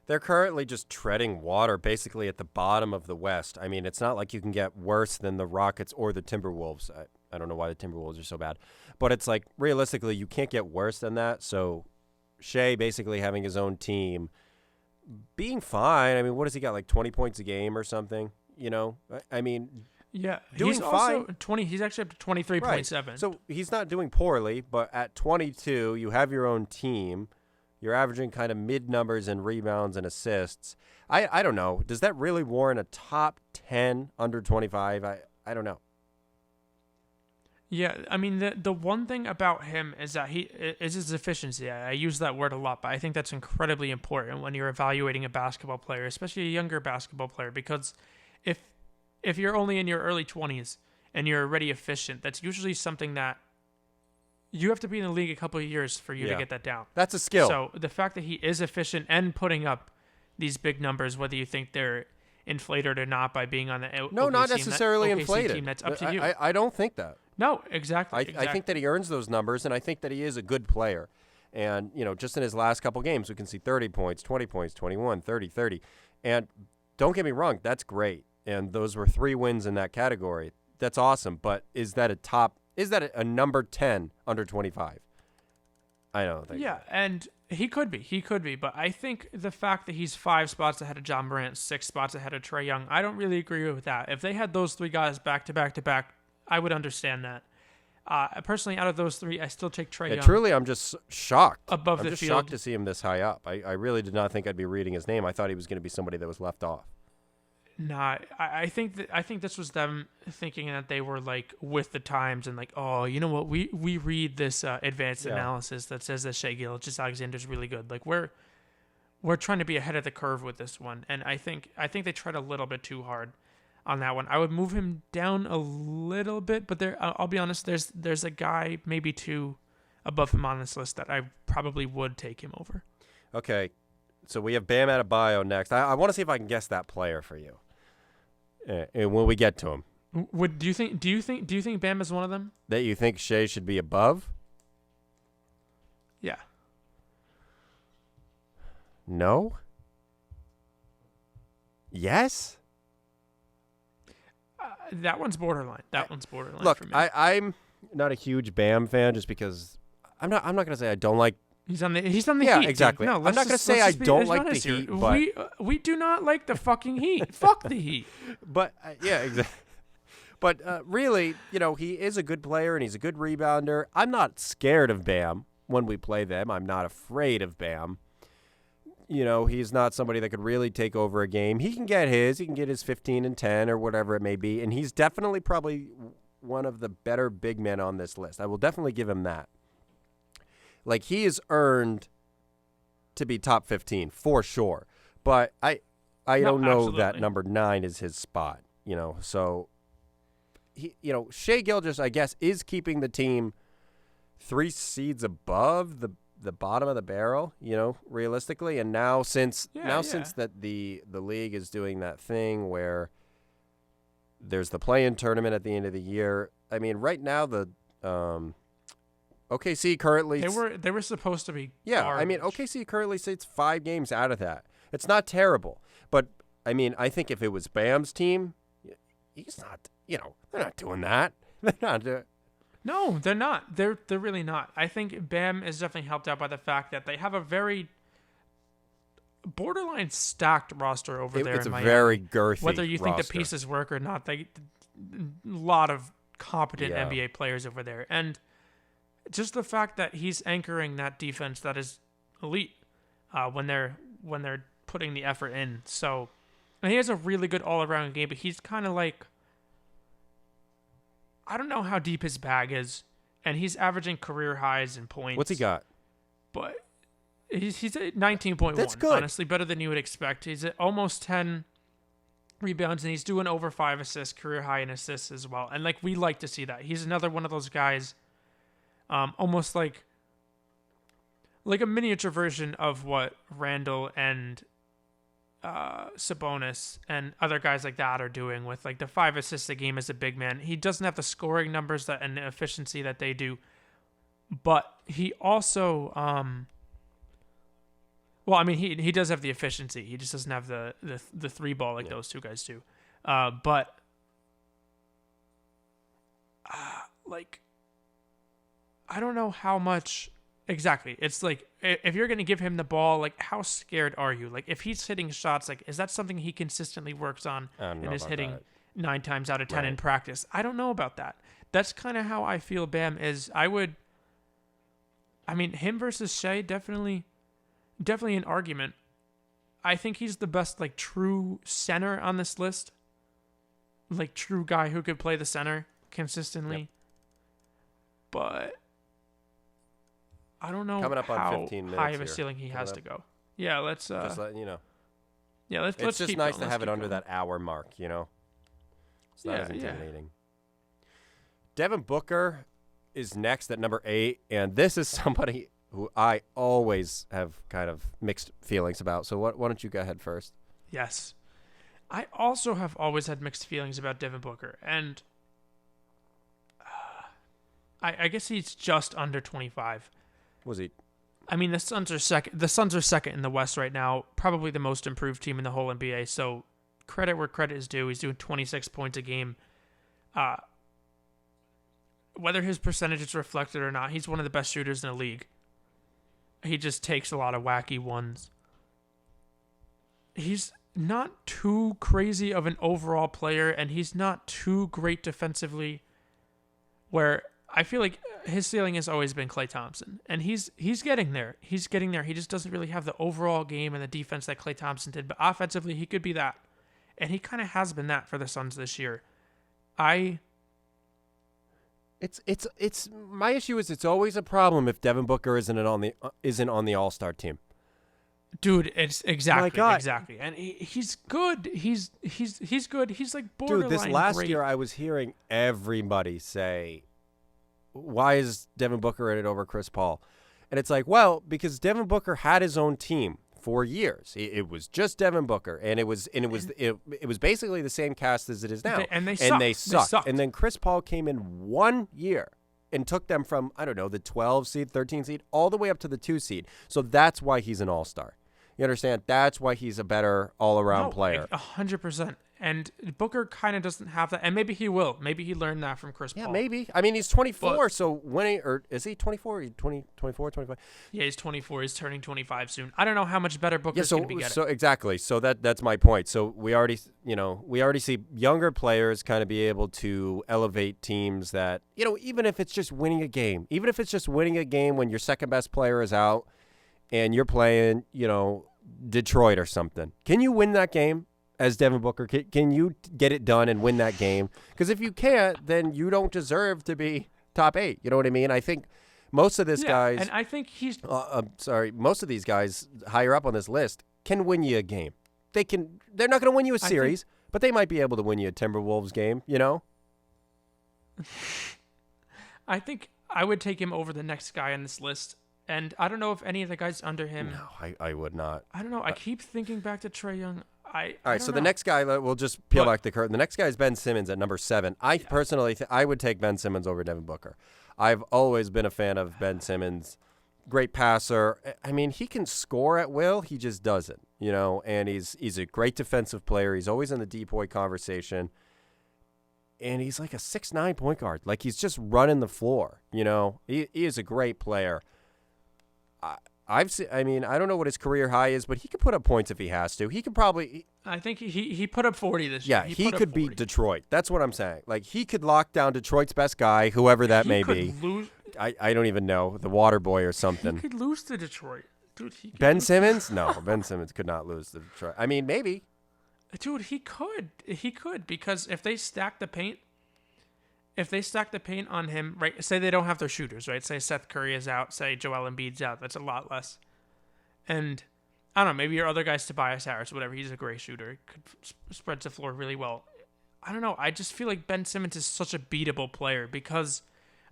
they're currently just treading water basically at the bottom of the West. I mean, it's not like you can get worse than the Rockets or the Timberwolves. I don't know why the Timberwolves are so bad. But it's like, realistically, you can't get worse than that. So Shai basically having his own team, being fine. I mean, what has he got, like 20 points a game or something? You know? I mean, yeah, doing he's fine. Also 20. He's actually up to 23.7. Right. So he's not doing poorly, but at 22, you have your own team. You're averaging kind of mid numbers in rebounds and assists. I don't know. Does that really warrant a top 10 under 25? I don't know. Yeah, I mean, the one thing about him is that he is his efficiency. I use that word a lot, but I think that's incredibly important when you're evaluating a basketball player, especially a younger basketball player, because if you're only in your early 20s and you're already efficient, that's usually something that you have to be in the league a couple of years for you to get that down. That's a skill. So the fact that he is efficient and putting up these big numbers, whether you think they're inflated or not by being on the no, OKC not necessarily inflated. team, that's up to you. I don't think that. No, exactly. I think that he earns those numbers, and I think that he is a good player. And, you know, just in his last couple games, we can see 30 points, 20 points, 21, 30, 30. And don't get me wrong, that's great. And those were 3 wins in that category. That's awesome. But is that a number 10 under 25? I don't think so. And he could be. But I think the fact that he's 5 spots ahead of John Morant, 6 spots ahead of Trae Young, I don't really agree with that. If they had those 3 guys back to back to back, I would understand that. Personally, out of those 3, I still take Trae Young. Truly, I'm just shocked. I'm just shocked to see him this high up. I really did not think I'd be reading his name. I thought he was going to be somebody that was left off. Nah, I think this was them thinking that they were like with the times and like, oh, you know what, we read this advanced analysis that says that Shai Gilgeous-Alexander's really good. Like we're trying to be ahead of the curve with this one, and I think they tried a little bit too hard on that one. I would move him down a little bit, but I'll be honest, there's a guy maybe two above him on this list that I probably would take him over. Okay, so we have Bam Adebayo next. I want to see if I can guess that player for you. And when we get to him, do you think Bam is one of them? That you think Shai should be above? Yeah. No. Yes. That one's borderline. One's borderline. Look, for me. I'm not a huge Bam fan, just because I'm not going to say I don't like. He's on the yeah, Heat. Exactly. No, I'm not going to say I don't like the here. Heat, but we do not like the fucking Heat. Fuck the Heat. But yeah, exactly. But really, he is a good player and he's a good rebounder. I'm not scared of Bam when we play them. I'm not afraid of Bam. He's not somebody that could really take over a game. He can get his 15 and 10 or whatever it may be, and he's definitely probably one of the better big men on this list. I will definitely give him that. Like, he has earned to be top 15 for sure. But I don't know absolutely. that number 9 is his spot, So Shai Gilgeous, I guess, is keeping the team 3 seeds above the bottom of the barrel, realistically. And now since that the league is doing that thing where there's the play-in tournament at the end of the year. I mean, right now the OKC currently they were supposed to be garbage. I mean, OKC currently sits 5 games out of that. It's not terrible, but I mean, I think if it was Bam's team, he's not. They're not doing that. They're not doing. No, they're not. They're really not. I think Bam is definitely helped out by the fact that they have a very borderline stacked roster over there. It's a Miami. Very girthy. Whether you think roster. the pieces work or not, a lot of competent NBA players over there, and just the fact that he's anchoring that defense that is elite when they're putting the effort in. So, and he has a really good all around game, but he's kind of like. I don't know how deep his bag is, and he's averaging career highs in points. What's he got? But he's at 19.1. That's good. Honestly, better than you would expect. He's at almost 10 rebounds, and he's doing over 5 assists, career high in assists as well. And we like to see that. He's another one of those guys, almost like a miniature version of what Randall and Sabonis and other guys like that are doing with the 5 assists a game as a big man. He doesn't have the scoring numbers and the efficiency that they do, but he also he does have the efficiency. He just doesn't have the 3 ball like those two guys do. But I don't know how much. Exactly. It's if you're going to give him the ball, how scared are you? If he's hitting shots, is that something he consistently works on and is hitting 9 times out of 10 in practice? I don't know about that. That's kind of how I feel Bam is. Him versus Shai, definitely an argument. I think he's the best, true center on this list. True guy who could play the center consistently. Yep. But I don't know Coming up how on 15 minutes high of a here. ceiling he has to go. Yeah, let's just letting you know. Yeah, let's It's just keep nice going. to have it under that hour mark, It's not as intimidating. Devin Booker is next at number 8, and this is somebody who I always have kind of mixed feelings about. So why don't you go ahead first? Yes. I also have always had mixed feelings about Devin Booker, and I guess he's just under 25. Was he? The Suns are second. The Suns are second in the West right now, probably the most improved team in the whole NBA. So credit where credit is due. He's doing 26 points a game. Whether his percentages reflect it or not, he's one of the best shooters in the league. He just takes a lot of wacky ones. He's not too crazy of an overall player, and he's not too great defensively, where I feel like his ceiling has always been Klay Thompson, and he's getting there. He's getting there. He just doesn't really have the overall game and the defense that Klay Thompson did, but offensively, he could be that. and he kind of has been that for the Suns this year. It's my issue is it's always a problem if Devin Booker isn't on the All-Star team. Dude, it's exactly, God. exactly, and he's good. He's good. He's like borderline. Dude, this last great. year I was hearing everybody say, "Why is Devin Booker in it over Chris Paul?" And it's like, well, because Devin Booker had his own team for years. It was just Devin Booker, and it was basically the same cast as it is now. And they sucked. And then Chris Paul came in 1 year and took them from, I don't know, the 12 seed, 13 seed, all the way up to the 2 seed. So that's why he's an all-star. You understand? That's why he's a better all-around player. 100%. And Booker kind of doesn't have that. And maybe he will. Maybe he learned that from Chris Paul. Yeah, maybe. I mean, he's 24, so or is he 24? 24, 25? Yeah, he's 24. He's turning 25 soon. I don't know how much better Booker's going to be getting. So exactly. So that's my point. So we already see younger players kind of be able to elevate teams that, even if it's just winning a game, when your second best player is out and you're playing, Detroit or something. Can you win that game? As Devin Booker, can you get it done and win that game? Because if you can't, then you don't deserve to be top 8. You know what I mean? I think most of these guys, and I think he's. Most of these guys higher up on this list can win you a game. They're not going to win you a series, but they might be able to win you a Timberwolves game. I think I would take him over the next guy on this list. And I don't know if any of the guys under him. No, I would not. I don't know. I keep thinking back to Trae Young. All right, so the next guy, we'll just peel back the curtain. The next guy is Ben Simmons at number 7. I personally, I would take Ben Simmons over Devin Booker. I've always been a fan of Ben Simmons. Great passer. I mean, he can score at will. He just doesn't, and he's a great defensive player. He's always in the depoy conversation. And he's like a 6'9" point guard. Like, he's just running the floor, He is a great player. I don't know what his career high is, but he could put up points if he has to. He could probably. I think he put up 40 this year. Yeah, he could beat Detroit. That's what I'm saying. Like, he could lock down Detroit's best guy, whoever that may be. I don't even know, the water boy or something. He could lose to Detroit. Dude, Ben Simmons? No, Ben Simmons could not lose to Detroit. I mean, maybe. Dude, he could. He could, because if they stack the paint on him, right, say they don't have their shooters, right? Say Seth Curry is out, say Joel Embiid's out. That's a lot less. And I don't know, maybe your other guy's Tobias Harris, whatever. He's a great shooter. Could spreads the floor really well. I don't know. I just feel like Ben Simmons is such a beatable player because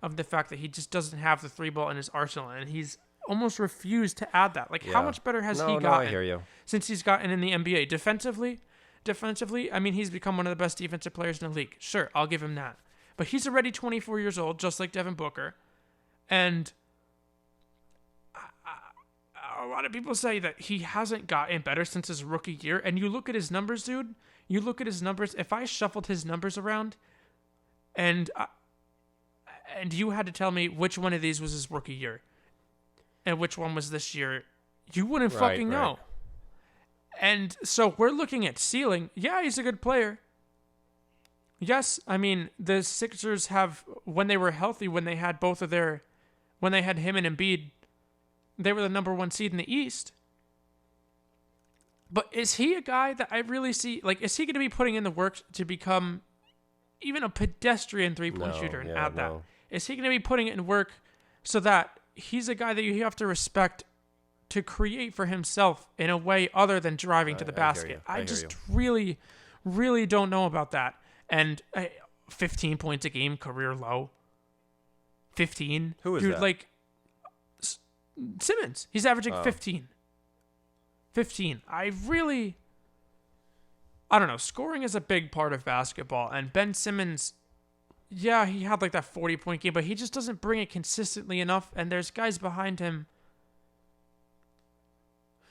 of the fact that he just doesn't have the 3-ball in his arsenal, and he's almost refused to add that. Like, how much better has he gotten I hear you. Since he's gotten in the NBA? Defensively, I mean, he's become one of the best defensive players in the league. Sure, I'll give him that. But he's already 24 years old, just like Devin Booker. And a lot of people say that he hasn't gotten better since his rookie year. And you look at his numbers, dude. You look at his numbers. If I shuffled his numbers around and you had to tell me which one of these was his rookie year and which one was this year, you wouldn't fucking know. And so we're looking at ceiling. Yeah, he's a good player. Yes, I mean, the Sixers have, when they were healthy, when they had him and Embiid, they were the number 1 seed in the East. But is he a guy that I really see, like, is he going to be putting in the work to become even a pedestrian 3-point shooter and add that? Is he going to be putting it in work so that he's a guy that you have to respect to create for himself in a way other than driving to the basket? I just really, really don't know about that. And 15 points a game, career low. 15. Who is dude, that? Like Simmons. He's averaging 15. 15. I don't know. Scoring is a big part of basketball. And Ben Simmons, yeah, he had like that 40-point game, but he just doesn't bring it consistently enough. And there's guys behind him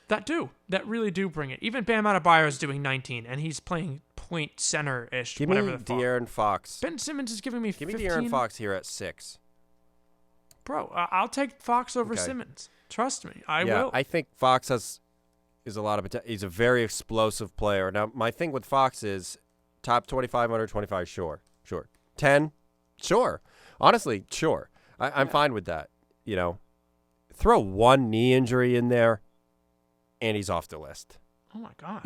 that really do bring it. Even Bam Adebayo is doing 19, and he's playing point center-ish. Give me De'Aaron Fox. Ben Simmons is giving me 15. Give me De'Aaron Fox here at 6. Bro, I'll take Fox over Simmons. Trust me, I will. I think Fox is a lot of potential. He's a very explosive player. Now, my thing with Fox is top 25, under 25, sure. 10, sure. Honestly, sure. I'm fine with that. Throw one knee injury in there, and he's off the list. Oh, my God.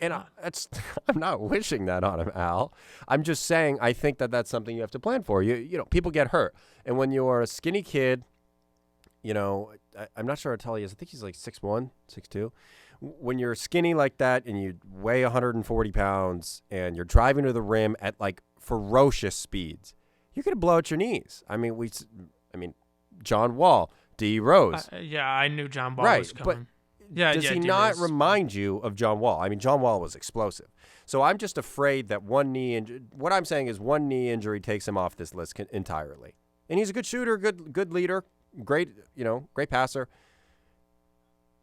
That's I'm not wishing that on him, Al. I'm just saying I think that that's something you have to plan for. You know, people get hurt, and when you're a skinny kid, you know, I'm not sure how tall he is. I think he's like 6'1", 6'2". When you're skinny like that and you weigh 140 pounds and you're driving to the rim at like ferocious speeds, you're gonna blow out your knees. I mean, John Wall, D. Rose. Yeah, I knew John Wall right, was coming. But does he not D-Rose. remind you of John Wall? I mean, John Wall was explosive. So I'm just afraid that one knee injury. What I'm saying is one knee injury takes him off this list entirely. And he's a good shooter, good leader, great passer.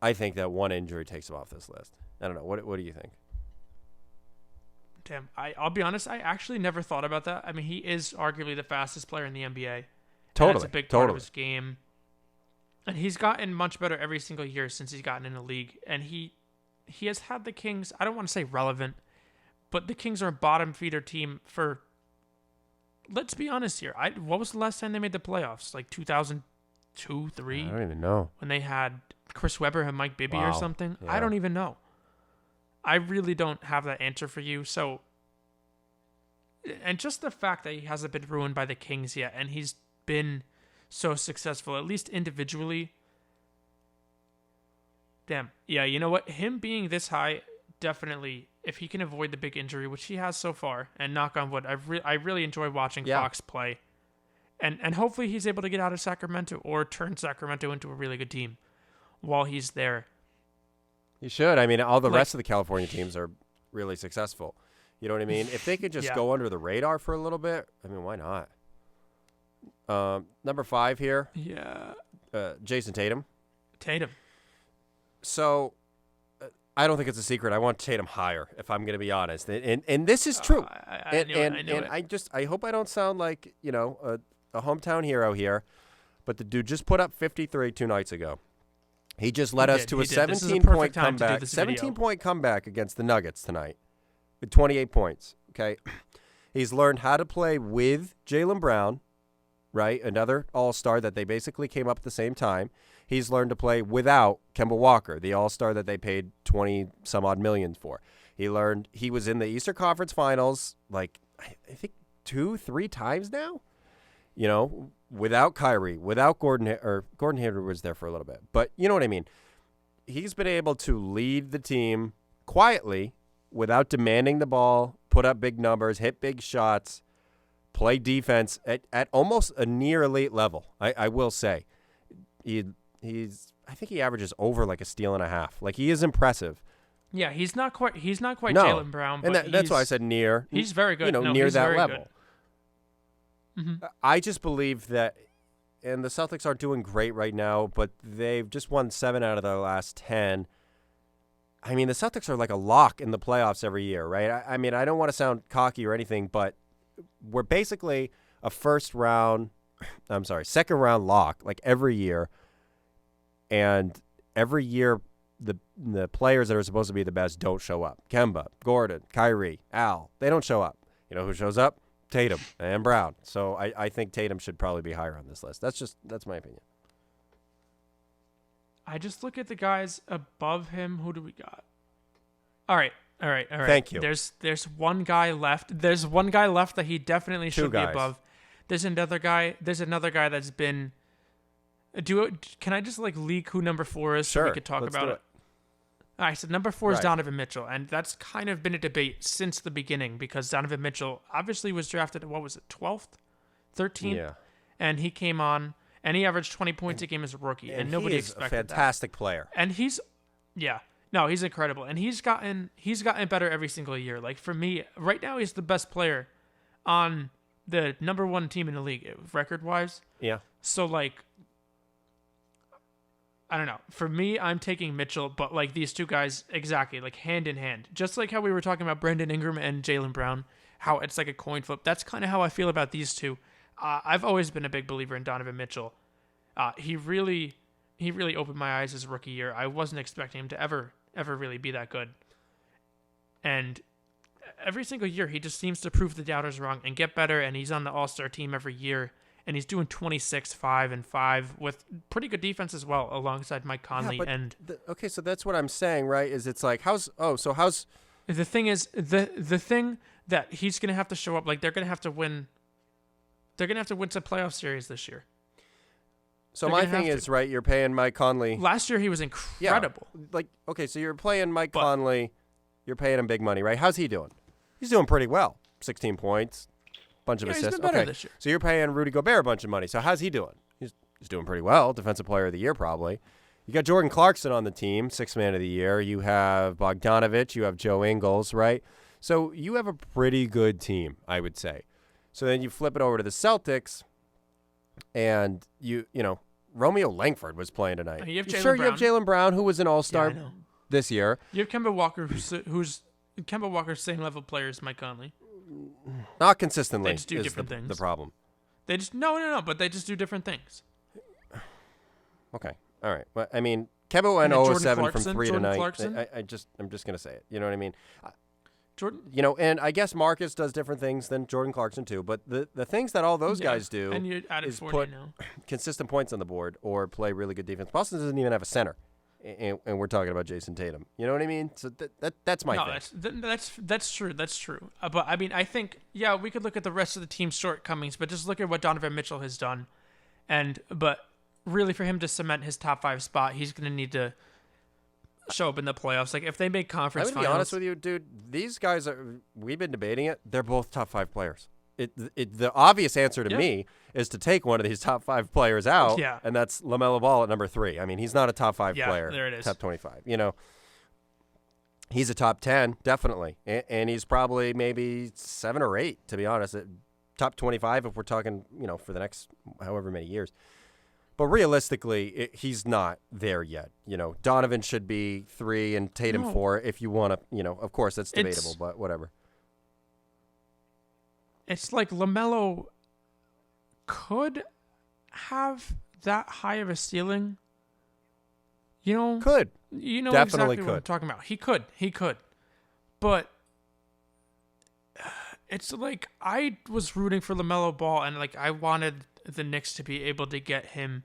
I think that one injury takes him off this list. I don't know. What do you think? Damn, I'll be honest. I actually never thought about that. I mean, he is arguably the fastest player in the NBA. Totally, That's a big part of his game. And he's gotten much better every single year since he's gotten in the league. And he has had the Kings, I don't want to say relevant, but the Kings are a bottom feeder team for, let's be honest here. What was the last time they made the playoffs? Like 2002, 3? I don't even know. When they had Chris Webber and Mike Bibby or something? Yeah. I don't even know. I really don't have that answer for you. So, and just the fact that he hasn't been ruined by the Kings yet, and he's been so successful, at least individually. Damn. Yeah, you know what? Him being this high, definitely, if he can avoid the big injury, which he has so far, and knock on wood, I really enjoy watching Fox play. And hopefully he's able to get out of Sacramento or turn Sacramento into a really good team while he's there. He should. I mean, all the rest of the California teams are really successful. You know what I mean? If they could just go under the radar for a little bit, I mean, why not? Number 5 here. Yeah. Jason Tatum. Tatum. So, I don't think it's a secret. I want Tatum higher, if I'm going to be honest. And this is true. I knew it. I hope I don't sound like, a hometown hero here, but the dude just put up 53 2 nights ago. He just led us to a 17-point comeback. 17-point comeback against the Nuggets tonight with 28 points. Okay, he's learned how to play with Jaylen Brown, right? Another All-Star that they basically came up at the same time. He's learned to play without Kemba Walker, the All-Star that they paid 20-some-odd million for. He was in the Eastern Conference Finals like I think 2-3 times now. Without Kyrie, without Gordon Hayward was there for a little bit. But you know what I mean? He's been able to lead the team quietly without demanding the ball, put up big numbers, hit big shots, play defense at almost a near elite level. I will say. I think he averages over like a steal and a half. Like he is impressive. Yeah, he's not quite Jaylen Brown, but and that's why I said near. He's very good. Near that level. Good. Mm-hmm. I just believe that, and the Celtics aren't doing great right now, but they've just won 7 out of their last 10. I mean, the Celtics are like a lock in the playoffs every year, right? I mean, I don't want to sound cocky or anything, but we're basically a second round lock, like every year. And every year, the players that are supposed to be the best don't show up. Kemba, Gordon, Kyrie, Al, they don't show up. You know who shows up? Tatum and Brown. So I think Tatum should probably be higher on this list. That's my opinion. I just look at the guys above him. Who do we got? All right. Thank you. There's one guy left. There's one guy left that he definitely should be above. There's another guy that's been. Can I just leak who number 4 is? Sure. So we could talk about it. All right, so number 4 is Donovan Mitchell, and that's kind of been a debate since the beginning because Donovan Mitchell obviously was drafted, 12th? 13th? Yeah. And he came on, and he averaged 20 points a game as a rookie, and nobody expected that. He's a fantastic player. And he's incredible, and he's gotten better every single year. Like, for me, right now he's the best player on the number 1 team in the league, record-wise. Yeah. So, I don't know. For me, I'm taking Mitchell, but these two guys exactly hand in hand. Just like how we were talking about Brandon Ingram and Jaylen Brown, how it's like a coin flip. That's kind of how I feel about these two. I've always been a big believer in Donovan Mitchell. He really opened my eyes his rookie year. I wasn't expecting him to ever really be that good. And every single year, he just seems to prove the doubters wrong and get better. And he's on the All-Star team every year. And he's doing 26, 5, and 5 with pretty good defense as well, alongside Mike Conley. So that's what I'm saying, right? Is it's like how's The thing is, the thing that he's going to have to show up, like they're going to have to win. They're going to have to win some playoff series this year. So my thing is, right, you're paying Mike Conley. Last year he was incredible. Yeah, like, okay, so you're playing Mike Conley. You're paying him big money, right? How's he doing? He's doing pretty well. 16 points, bunch of assists. He's been better this year. So you're paying Rudy Gobert a bunch of money. So how's he doing? He's doing pretty well. Defensive Player of the Year probably. You got Jordan Clarkson on the team, 6th Man of the Year. You have Bogdanovich. You have Joe Ingles, right? So you have a pretty good team, I would say. So then you flip it over to the Celtics, and you know, Romeo Langford was playing tonight. You have Jaylen Brown, who was an All-Star this year. You have Kemba Walker, who's Kemba Walker's same level player as Mike Conley. Not consistently. They just do different things. The problem. They just no, but they just do different things. Okay, all right. Well, I mean, Kemba went 0-7 from 3 tonight. I'm just gonna say it. You know what I mean? Jordan, you know, and I guess Marcus does different things than Jordan Clarkson too. But the things that all those guys do and you added is 40 put now. consistent points on the board or play really good defense. Boston doesn't even have a center, and we're talking about Jason Tatum. You know what I mean? So that's my thing. That's true. That's true. But I mean, I think we could look at the rest of the team's shortcomings, but just look at what Donovan Mitchell has done, but really for him to cement his top 5 spot, he's going to need to show up in the playoffs. Like if they make conference finals. I'm gonna be honest with you, dude. These guys we've been debating it. They're both top 5 players. The obvious answer to me is to take one of these top 5 players out, and that's LaMelo Ball at number 3. I mean, he's not a top 5 player. There it is. Top 25. You know, he's a top 10 definitely, and he's probably maybe 7 or 8 to be honest. Top 25 if we're talking, you know, for the next however many years. But realistically, he's not there yet. You know, Donovan should be 3 and Tatum 4 if you want to, you know, of course, that's debatable, but whatever. It's like LaMelo could have that high of a ceiling. You know? Could. You know Definitely exactly what I'm talking about. He could. But it's like I was rooting for LaMelo Ball and like I wanted the Knicks to be able to get him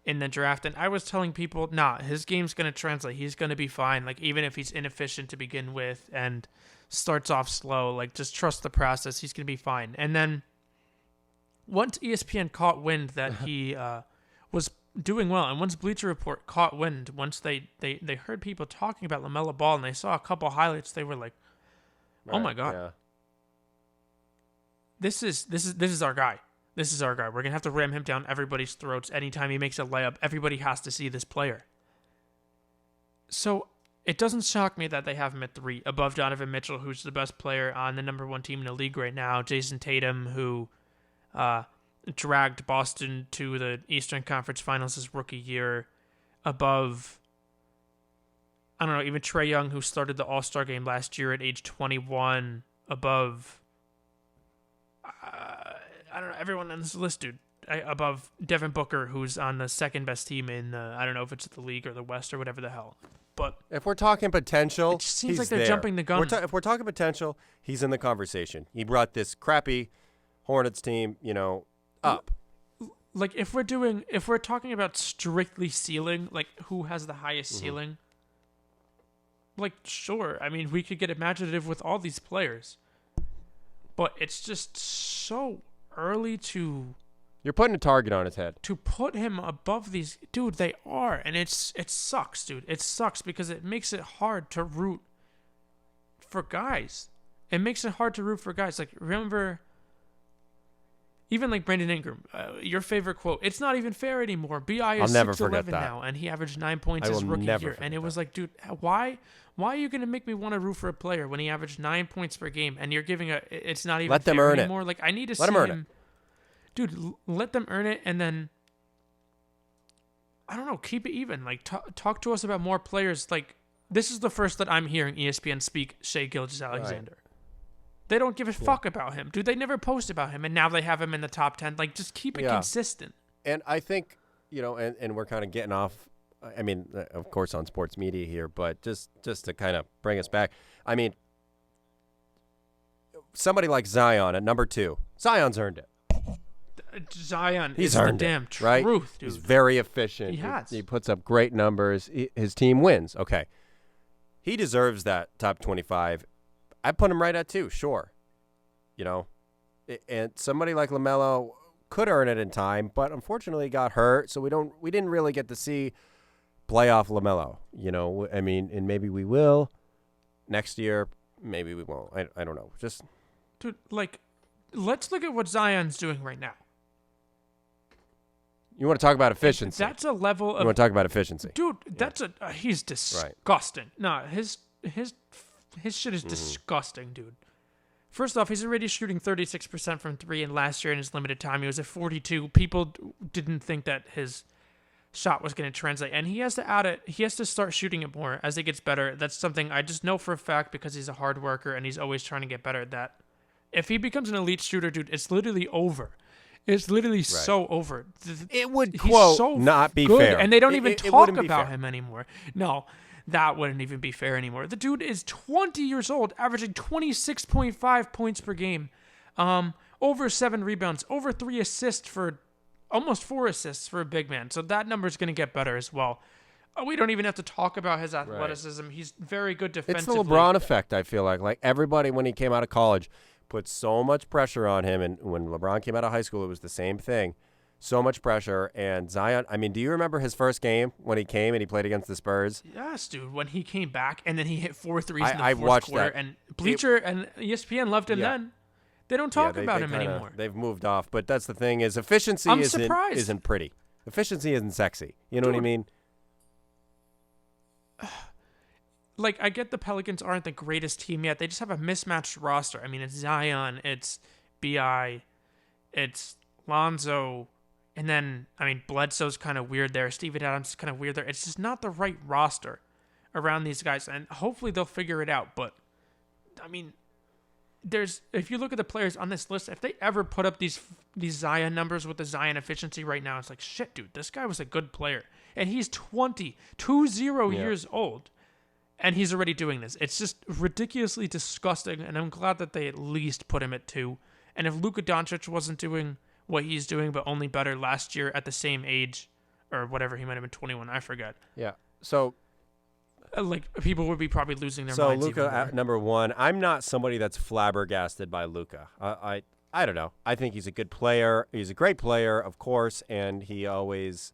in the draft. And I was telling people, his game's going to translate. He's going to be fine. Like, even if he's inefficient to begin with and starts off slow, like, just trust the process. He's going to be fine. And then once ESPN caught wind that he was doing well, and once Bleacher Report caught wind, once they heard people talking about LaMelo Ball and they saw a couple highlights, they were like, oh my God. Yeah. This is our guy. This is our guy. We're going to have to ram him down everybody's throats. Anytime he makes a layup, everybody has to see this player. So it doesn't shock me that they have him at 3, above Donovan Mitchell, who's the best player on the number 1 team in the league right now. Jason Tatum, who dragged Boston to the Eastern Conference Finals his rookie year. Above, I don't know, even Trae Young, who started the All-Star game last year at age 21. Above, I don't know, everyone on this list, dude. Above Devin Booker, who's on the second best team in, I don't know if it's the league or the West or whatever the hell. But if we're talking potential, it just seems he's like they're there. jumping the gun. If we're talking potential, he's in the conversation. He brought this crappy Hornets team, you know, up. Like if we're talking about strictly ceiling, like who has the highest ceiling? Like sure, I mean we could get imaginative with all these players, but it's just so early to. You're putting a target on his head. To put him above these, dude, they are, and it sucks, dude. It sucks because it makes it hard to root for guys. It makes it hard to root for guys. Like remember, even like Brandon Ingram, your favorite quote. It's not even fair anymore. Bi is 6'11" now, and he averaged 9 points his rookie year, and it was like, dude, why are you gonna make me want to root for a player when he averaged 9 points per game, and you're giving it's not even fair anymore? Like I need to see him. Dude, let them earn it, and then, I don't know, keep it even. Like, talk to us about more players. Like, this is the first that I'm hearing ESPN speak Shai Gilgeous-Alexander. Right. They don't give a fuck about him. Dude, they never post about him, and now they have him in the top 10. Like, just keep it consistent. And I think, you know, and we're kind of getting off, I mean, of course, on sports media here, but just to kind of bring us back, I mean, somebody like Zion at number 2, Zion's earned it. Zion he's is the damn truth, right? Dude. He's very efficient. He puts up great numbers. His team wins. Okay. He deserves that top 25 I put him right at 2, sure. And somebody like LaMelo could earn it in time, but unfortunately got hurt, so we didn't really get to see playoff LaMelo. And maybe we will next year. Maybe we won't. I don't know. Just dude, let's look at what Zion's doing right now. You want to talk about efficiency? That's a level of. You want to talk about efficiency, dude? That's he's disgusting. Right. No, his shit is disgusting, dude. First off, he's already shooting 36% from 3, and last year in his limited time, he was at 42. People didn't think that his shot was going to translate, and he has to add it. He has to start shooting it more as he gets better. That's something I just know for a fact because he's a hard worker and he's always trying to get better at that. If he becomes an elite shooter, dude, it's literally over. It's literally so over. It would, quote, so not be good, fair. And they don't even talk about him anymore. No, that wouldn't even be fair anymore. The dude is 20 years old, averaging 26.5 points per game, over 7 rebounds, over 3 assists for almost 4 assists for a big man. So that number is going to get better as well. We don't even have to talk about his athleticism. Right. He's very good defensively. It's the LeBron effect, I feel like. Like everybody, when he came out of college, put so much pressure on him. And when LeBron came out of high school, it was the same thing. So much pressure. And Zion, I mean, do you remember his first game when he came and he played against the Spurs? Yes, dude. When he came back and then he hit 4 threes in the fourth quarter. And Bleacher and ESPN loved him then. They don't talk about him anymore. They've moved off. But that's the thing is efficiency isn't pretty. Efficiency isn't sexy. You know what I mean? Like, I get the Pelicans aren't the greatest team yet. They just have a mismatched roster. I mean, it's Zion, it's B.I., it's Lonzo, and then, I mean, Bledsoe's kind of weird there. Steven Adams is kind of weird there. It's just not the right roster around these guys, and hopefully they'll figure it out. But, I mean, if you look at the players on this list, if they ever put up these Zion numbers with the Zion efficiency right now, it's like, shit, dude, this guy was a good player. And he's 20 years old. And he's already doing this. It's just ridiculously disgusting, and I'm glad that they at least put him at 2. And if Luka Doncic wasn't doing what he's doing, but only better last year at the same age, or whatever, he might have been 21, I forget. Yeah. So, like, people would be probably losing their minds. So Luka at number 1. I'm not somebody that's flabbergasted by Luka. I don't know. I think he's a good player. He's a great player, of course, and he always,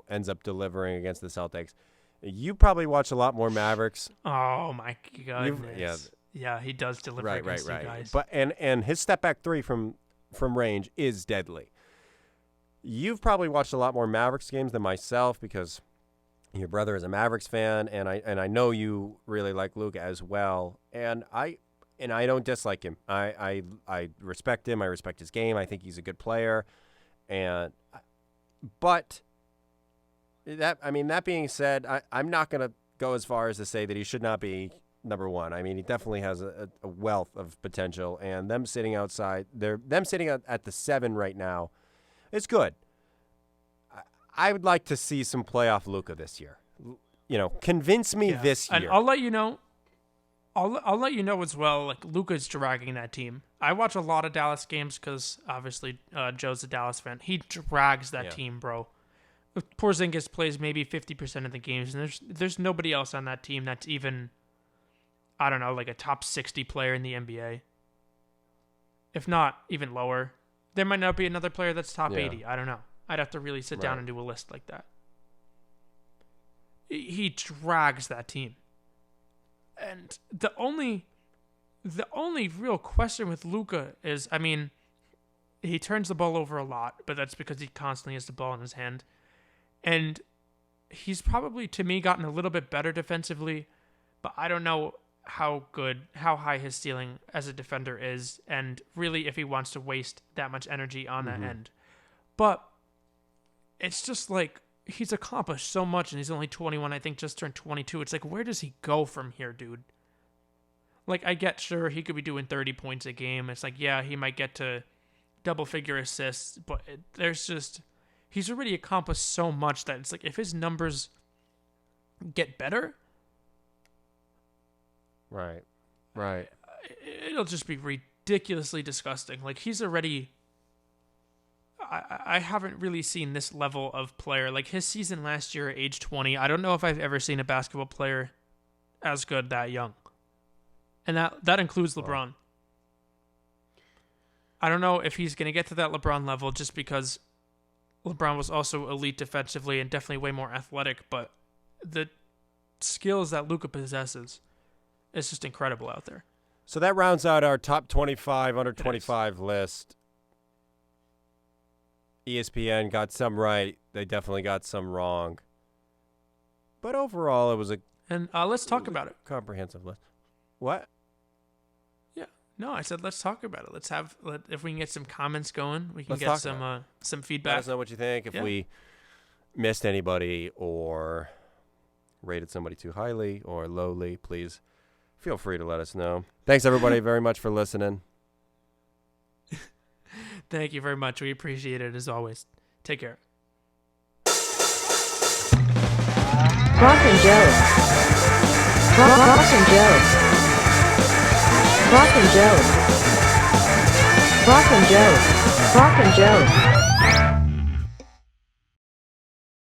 ends up delivering against the Celtics. You probably watch a lot more Mavericks. Oh my goodness! Yeah, he does deliver against you guys. But and his step back 3 from range is deadly. You've probably watched a lot more Mavericks games than myself because your brother is a Mavericks fan, and I know you really like Luka as well. And I don't dislike him. I respect him. I respect his game. I think he's a good player, but. That being said, I'm not going to go as far as to say that he should not be number 1. I mean, he definitely has a wealth of potential, and them sitting at the 7 right now, it's good. I would like to see some playoff Luka this year. Convince me this year. And I'll let you know. I'll let you know as well. Like, Luka's dragging that team. I watch a lot of Dallas games because obviously Joe's a Dallas fan. He drags that team, bro. Porzingis plays maybe 50% of the games, and there's nobody else on that team that's even, I don't know, like a top 60 player in the NBA. If not, even lower. There might not be another player that's top 80. I don't know. I'd have to really sit down and do a list like that. He drags that team. And the only real question with Luka is, I mean, he turns the ball over a lot, but that's because he constantly has the ball in his hand. And he's probably, to me, gotten a little bit better defensively, but I don't know how high his ceiling as a defender is, and really if he wants to waste that much energy on that end. But it's just like, he's accomplished so much, and he's only 21, I think just turned 22. It's like, where does he go from here, dude? Like, I get, sure, he could be doing 30 points a game. It's like, yeah, he might get to double-figure assists, but he's already accomplished so much that it's like, if his numbers get better, right, it'll just be ridiculously disgusting. Like, he's already, I haven't really seen this level of player. Like, his season last year at age 20, I don't know if I've ever seen a basketball player as good that young. and that includes LeBron. I don't know if he's going to get to that LeBron level just because LeBron was also elite defensively and definitely way more athletic, but the skills that Luka possesses is just incredible out there. So that rounds out our top 25 under 25 list. ESPN got some right. They definitely got some wrong. But overall, it was a let's talk about it. Comprehensive list. What? Yeah. No, I said let's talk about it. If we can get some comments going, we can Let's get some feedback. Let us know what you think. If we missed anybody or rated somebody too highly or lowly, please feel free to let us know. Thanks, everybody, very much for listening. Thank you very much. We appreciate it as always. Take care. Rock and Joe. Rock and Joe. Rock and Joe. Rock and Joe. Rock and Joe.